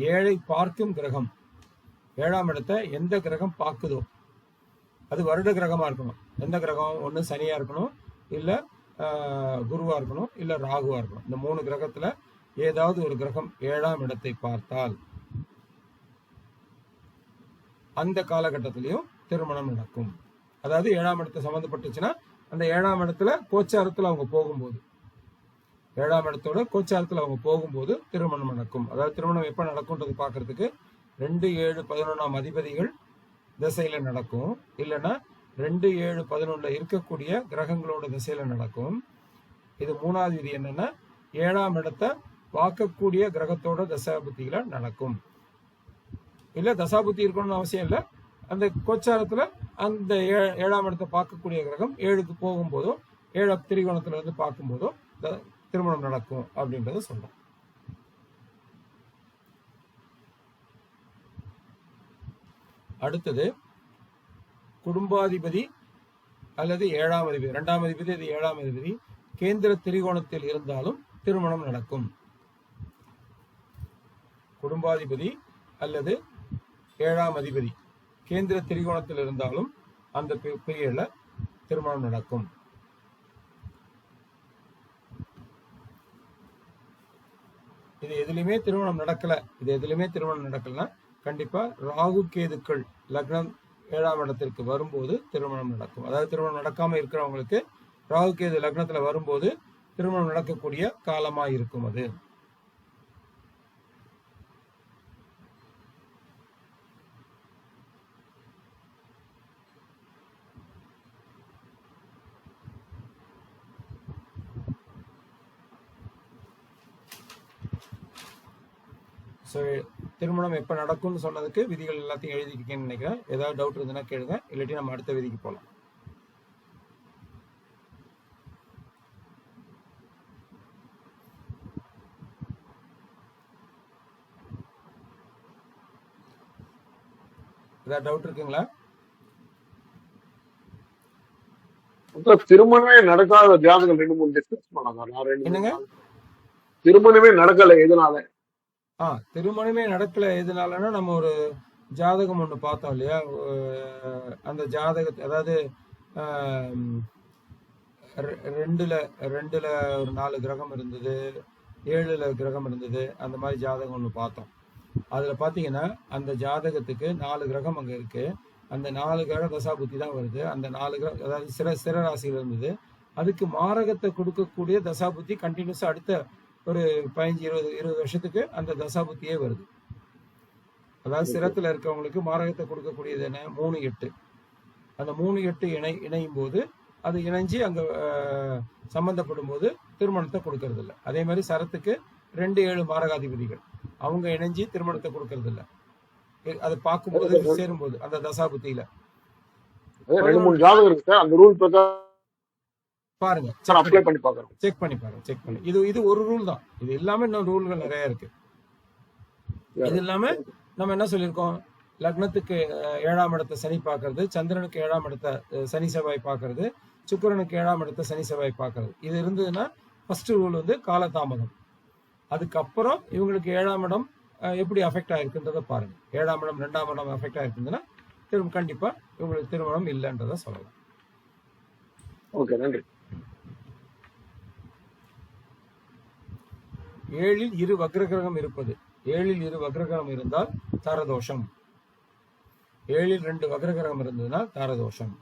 7ஐ பார்க்கும் கிரகம் 7ஆம் இடத்தை எந்த கிரகம் பார்க்குதோ அது வருட கிரகமா இருக்கணும். எந்த கிரகம்? ஒன்று சனியா இருக்கணும், இல்ல குருவா இருக்கணும், இல்ல ராகுவா இருக்கணும். இந்த 3 கிரகத்துல ஏதாவது ஒரு கிரகம் 7ஆம் இடத்தை பார்த்தால் அந்த காலகட்டத்திலையும் திருமணம் நடக்கும். அதாவது 7ஆம் இடத்தை சம்பந்தப்பட்டுச்சுன்னா அந்த 7ஆம் இடத்துல கோச்சாரத்துல அவங்க போகும்போது 7ஆம் இடத்தோட கோச்சாரத்துல அவங்க போகும்போது திருமணம் நடக்கும். அதாவது திருமணம் எப்ப நடக்கும்ன்றது பாக்குறதுக்கு 2, 7, 11ஆம் அதிபதிகள் திசையில நடக்கும், இல்லைன்னா 2, 7, 11 இருக்கக்கூடிய கிரகங்களோட திசையில நடக்கும். இது 3வது விதி என்னன்னா 7ஆம் இடத்தை பார்க்கக்கூடிய கிரகத்தோட தசாபுத்தியில நடக்கும். இல்ல தசாபுத்தி இருக்கணும்னு அவசியம் இல்லை, அந்த கோச்சாரத்துல அந்த 7ஆம் இடத்தை பார்க்கக்கூடிய கிரகம் 7க்கு போகும்போதோ 7 திரிகோணத்துல இருந்து பார்க்கும்போதோ திருமணம் நடக்கும் அப்படின்றத சொல்றோம். அடுத்தது குடும்பாதிபதி அல்லது 7ஆம் அதிபதி, 2ஆம் அதிபதி அது 7ஆம் அதிபதி கேந்திர திரிகோணத்தில் இருந்தாலும் திருமணம் நடக்கும். குடும்பாதிபதி அல்லது 7ஆம் அதிபதி கேந்திர திரிகோணத்தில் இருந்தாலும் அந்த பீரியட்ல திருமணம் நடக்கும். இது எதுலையுமே திருமணம் நடக்கலன்னா கண்டிப்பா ராகு கேதுக்கள் லக்னம் 7ஆம் இடத்திற்கு வரும்போது திருமணம் நடக்கும். அதாவது திருமணம் நடக்காம இருக்கிறவங்களுக்கு ராகு கேது லக்னத்துல வரும்போது திருமணம் நடக்கக்கூடிய காலமா இருக்கும். அது ஸோ திருமணம் எப்போ நடக்கும்னு சொன்னதுக்கு விதிகள் எல்லாத்தையும் எழுதிருக்கேன்னு நினைக்கிறேன். ஏதாவது டவுட் இருந்ததுன்னா கேளுங்க, இல்லாட்டி நம்ம அடுத்த விதிக்கு போகலாம். ஏதாவது டவுட் இருக்குங்களா? திருமணமே நடக்காத ஜாதகம் 2-3 டிஸ்கஸ் பண்ணாங்க. என்னங்க? திருமணமே நடக்கல எதனால? திருமணமே நடக்கல எதனாலன்னா நம்ம ஒரு ஜாதகம் ஒண்ணு பார்த்தோம் இல்லையா? அந்த ஜாதகத்தை அதாவது 2ல ஒரு 4 கிரகம் இருந்தது, 7ல கிரகம் இருந்தது, அந்த மாதிரி ஜாதகம் ஒண்ணு பார்த்தோம். அதுல பாத்தீங்கன்னா அந்த ஜாதகத்துக்கு 4 கிரகம் அங்க இருக்கு. அந்த 4 கிரக தசாபுத்தி தான் வருது. அந்த 4 கிரக அதாவது சிற ராசியில் இருந்தது. அதுக்கு மாரகத்தை கொடுக்கக்கூடிய தசாபுத்தி கண்டினியூஸா அடுத்த ஒரு 15-20 வருஷத்துக்கு அந்த தசாபுத்தியே வருது. அதாவது சிரத்துல இருக்கவங்களுக்கு மாரகத்தை கொடுக்கக்கூடியது என்ன? 3-8. அந்த 3-8 இணையும் போது அது இணைஞ்சு அங்க சம்பந்தப்படும் போது திருமணத்தை கொடுக்கறது இல்லை. அதே மாதிரி சரத்துக்கு 2-7 மாரகாதிபதிகள் அவங்க இணைஞ்சு திருமணத்தை கொடுக்கறது இல்லை. அதை பார்க்கும்போது சேரும்போது அந்த தசாபுத்தியில 2-3 ஜாதகம் இருக்கு சார். அந்த ரூல் பிரகாரம் பாருங்க, சார் அப்ளை பண்ணி பார்க்கறோம். செக் பண்ணி பாருங்க. இது ஒரு ரூல் தான். இது எல்லாமே இன்னும் ரூல்கள் நிறைய இருக்கு. இது இல்லாம நம்ம என்ன சொல்லியிருக்கோம்? லக்னத்துக்கு 7ஆம் இடத்தை சனி பார்க்கறது, சந்திரனுக்கு 7ஆம் இடத்தை சனி செவ்வாய் பார்க்கறது, சுக்கிரனுக்கு 7ஆம் இடத்தை சனி செவ்வாய் பார்க்கறது. இது இருந்ததுன்னா ஃபர்ஸ்ட் ரூல் வந்து காலதாமதம். அதுக்கப்புறம் இவங்களுக்கு 7ஆம் இடம் எப்படி அஃபெக்ட் ஆயிருக்குன்றதை பாருங்க. 7ஆம் இடம் 2ஆம் இடம் அஃபெக்ட் ஆயிருக்குதுன்னா கண்டிப்பா இவங்களுக்கு திருமணம் இல்லைன்றதை சொல்லலாம். ஓகே, நன்றி. 7ல் 2 வக்ரகிரகம் இருப்பது. 7ல் 2 வக்ரகிரகம் இருந்தால் தாரதோஷம். 7ல் 2 வக்ரகிரகம் இருந்ததுன்னா தாரதோஷம்.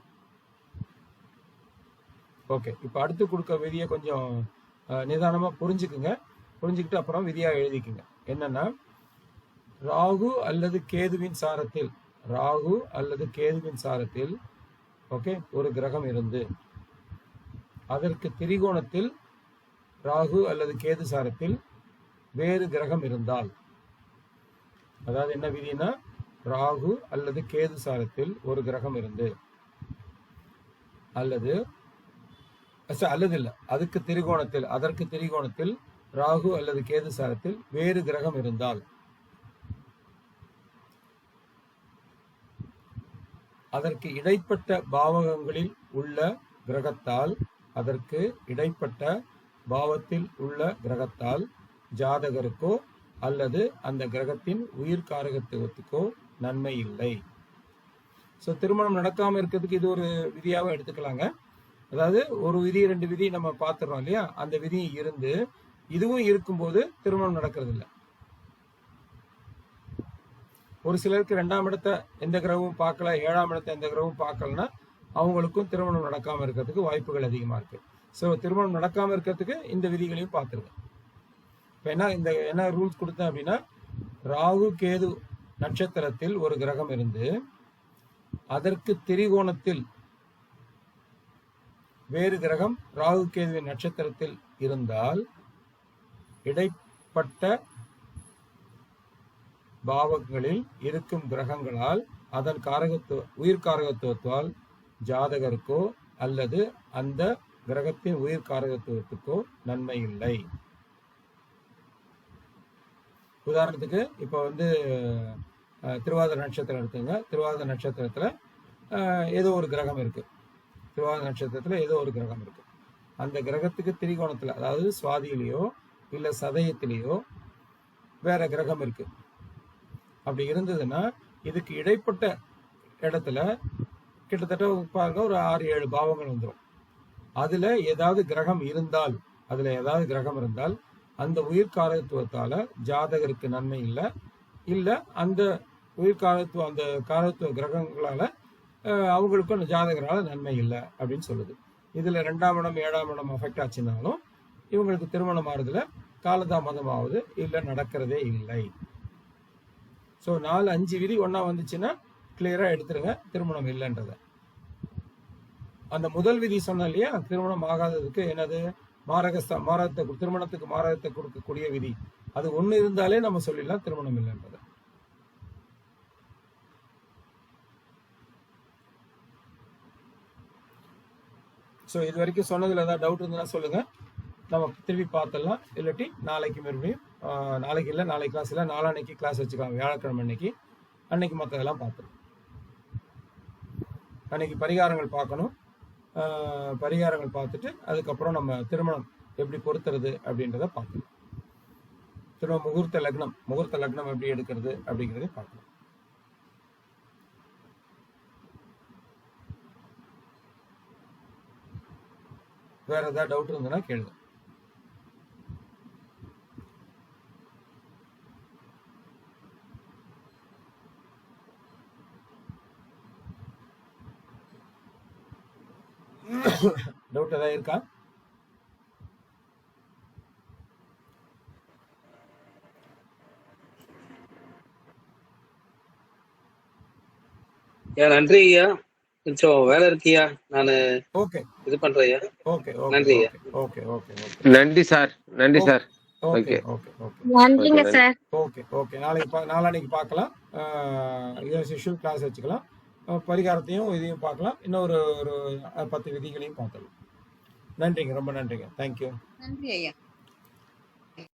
ஓகே, இப்போ அடுத்து கொடுக்க விதியை கொஞ்சம் நிதானமா புரிஞ்சுக்கிட்டு அப்புறம் விதியா எழுதிக்குங்க. என்னன்னா, ராகு அல்லது கேதுவின் சாரத்தில் ஓகே ஒரு கிரகம் இருந்து அதற்கு திரிகோணத்தில் ராகு அல்லது கேது சாரத்தில் வேறு கிரகம் இருந்தால், அதாவது என்ன விதினா, ராகு அல்லது கேது சாரத்தில் ஒரு கிரகம் இருந்து அல்லது இல்ல அதற்கு திரிகோணத்தில் ராகு அல்லது கேது சாரத்தில் வேறு கிரகம் இருந்தால், அதற்கு இடைப்பட்ட பாவகங்களில் உள்ள கிரகத்தால் ஜாதகருக்கோ அல்லது அந்த கிரகத்தின் உயிர் காரகத்துவத்துக்கோ நன்மை இல்லை. ஸோ திருமணம் நடக்காம இருக்கிறதுக்கு இது ஒரு விதியாவை எடுத்துக்கலாங்க. அதாவது ஒரு விதி 2 விதி நம்ம பார்த்துறோம் இல்லையா, அந்த விதி இருந்து இதுவும் இருக்கும்போது திருமணம் நடக்கிறது இல்லை. ஒரு சிலருக்கு 2ஆம் இடத்தை எந்த கிரகமும் பார்க்கல, 7ஆம் இடத்தை எந்த கிரகமும் பார்க்கலன்னா அவங்களுக்கும் திருமணம் நடக்காம இருக்கிறதுக்கு வாய்ப்புகள் அதிகமா இருக்கு. ஸோ திருமணம் நடக்காம இருக்கிறதுக்கு இந்த விதிகளையும் பார்த்துருங்க. இப்போ என்ன ரூல்ஸ் கொடுத்தேன் அப்படின்னா, ராகு கேது நட்சத்திரத்தில் ஒரு கிரகம் இருந்து அதற்கு திரிகோணத்தில் வேறு கிரகம் ராகு கேதுவின் நட்சத்திரத்தில் இருந்தால், இடைப்பட்ட பாவங்களில் இருக்கும் கிரகங்களால் அதன் உயிர் காரகத்துவத்தால் ஜாதகருக்கோ அல்லது அந்த கிரகத்தின் உயிர் காரகத்துவத்துக்கோ நன்மை இல்லை. உதாரணத்துக்கு இப்போ திருவாதிரை நட்சத்திரம் எடுத்துங்க. திருவாதிரை நட்சத்திரத்துல ஏதோ ஒரு கிரகம் இருக்கு. அந்த கிரகத்துக்கு திரிகோணத்துல, அதாவது சுவாதியிலேயோ இல்ல சதயத்திலேயோ வேற கிரகம் இருக்கு. அப்படி இருந்ததுன்னா இதுக்கு இடைப்பட்ட இடத்துல கிட்டத்தட்ட பாருங்க ஒரு 6-7 பாவங்கள் வந்துடும். அதுல ஏதாவது கிரகம் இருந்தால் அந்த உயிர் காரகத்துவத்தால ஜாதகருக்கு நன்மை இல்ல அந்த உயிர் காரகத்துவ அந்த காரகத்துவ கிரகங்களால அவங்களுக்கும் அந்த ஜாதகரால நன்மை இல்லை அப்படின்னு சொல்லுது. இதுல 2ஆம் இடம் 7ஆம் இடம் அஃபெக்ட் ஆச்சுனாலும் இவங்களுக்கு திருமணம் ஆறுதுல காலதாமதம் ஆகுது, இல்ல நடக்கிறதே இல்லை. ஸோ 4-5 விதி ஒன்னா வந்துச்சுன்னா கிளியரா எடுத்துருங்க திருமணம் இல்லைன்றத. அந்த முதல் விதி சொன்ன இல்லையா, திருமணம் ஆகாததுக்கு என்னது, திருமணத்துக்கு மாரகத்தை கொடுக்கக்கூடிய விதி, அது ஒண்ணு இருந்தாலே நம்ம சொல்லிடலாம் திருமணம் இல்லைன்றத. ஸோ இது வரைக்கும் சொன்னதுல ஏதாவது டவுட் இருந்ததுன்னா சொல்லுங்க, நம்ம திருப்பி பார்த்துடலாம். இல்லாட்டி நாளைக்கு மறுபடியும் நாளைக்கு இல்லை, நாளைக்கு கிளாஸ் இல்லை, நாளான்னைக்கு கிளாஸ் வச்சுக்கலாம். வியாழக்கிழமை அன்னைக்கு மற்றதெல்லாம் பார்த்துருவோம். அன்னைக்கு பரிகாரங்கள் பார்க்கணும். பரிகாரங்கள் பார்த்துட்டு அதுக்கப்புறம் நம்ம திருமணம் எப்படி பொருத்துறது அப்படின்றத பார்க்கணும். திரும்ப முகூர்த்த லக்னம் எப்படி எடுக்கிறது அப்படிங்கிறத பார்க்கணும். வேற ஏதாவது டவுட் இருந்ததுன்னா கேளுங்க. டவுட் ஏதாவது இருக்கா? நன்றி ஐயா. கொஞ்சம் வேலை இருக்கியா, நானு ஓகே இது பண்றேன் ஐயா. ஓகே ஓகே நன்றி ஐயா. ஓகே ஓகே ஓகே நன்றி சார், நன்றி sir. Okay okay okay okay நன்றிங்க ஓகே சார். ஓகே ஓகே நாளான்னைக்கு பார்க்கலாம். யூஷுவல் கிளாஸ் வச்சுக்கலாம். பரிகாரத்தையும் இதையும் பார்க்கலாம். இன்னும் ஒரு 10 விதிகளையும் பார்க்கலாம். நன்றிங்க, ரொம்ப நன்றிங்க. தேங்க்யூ. நன்றி ஐயா.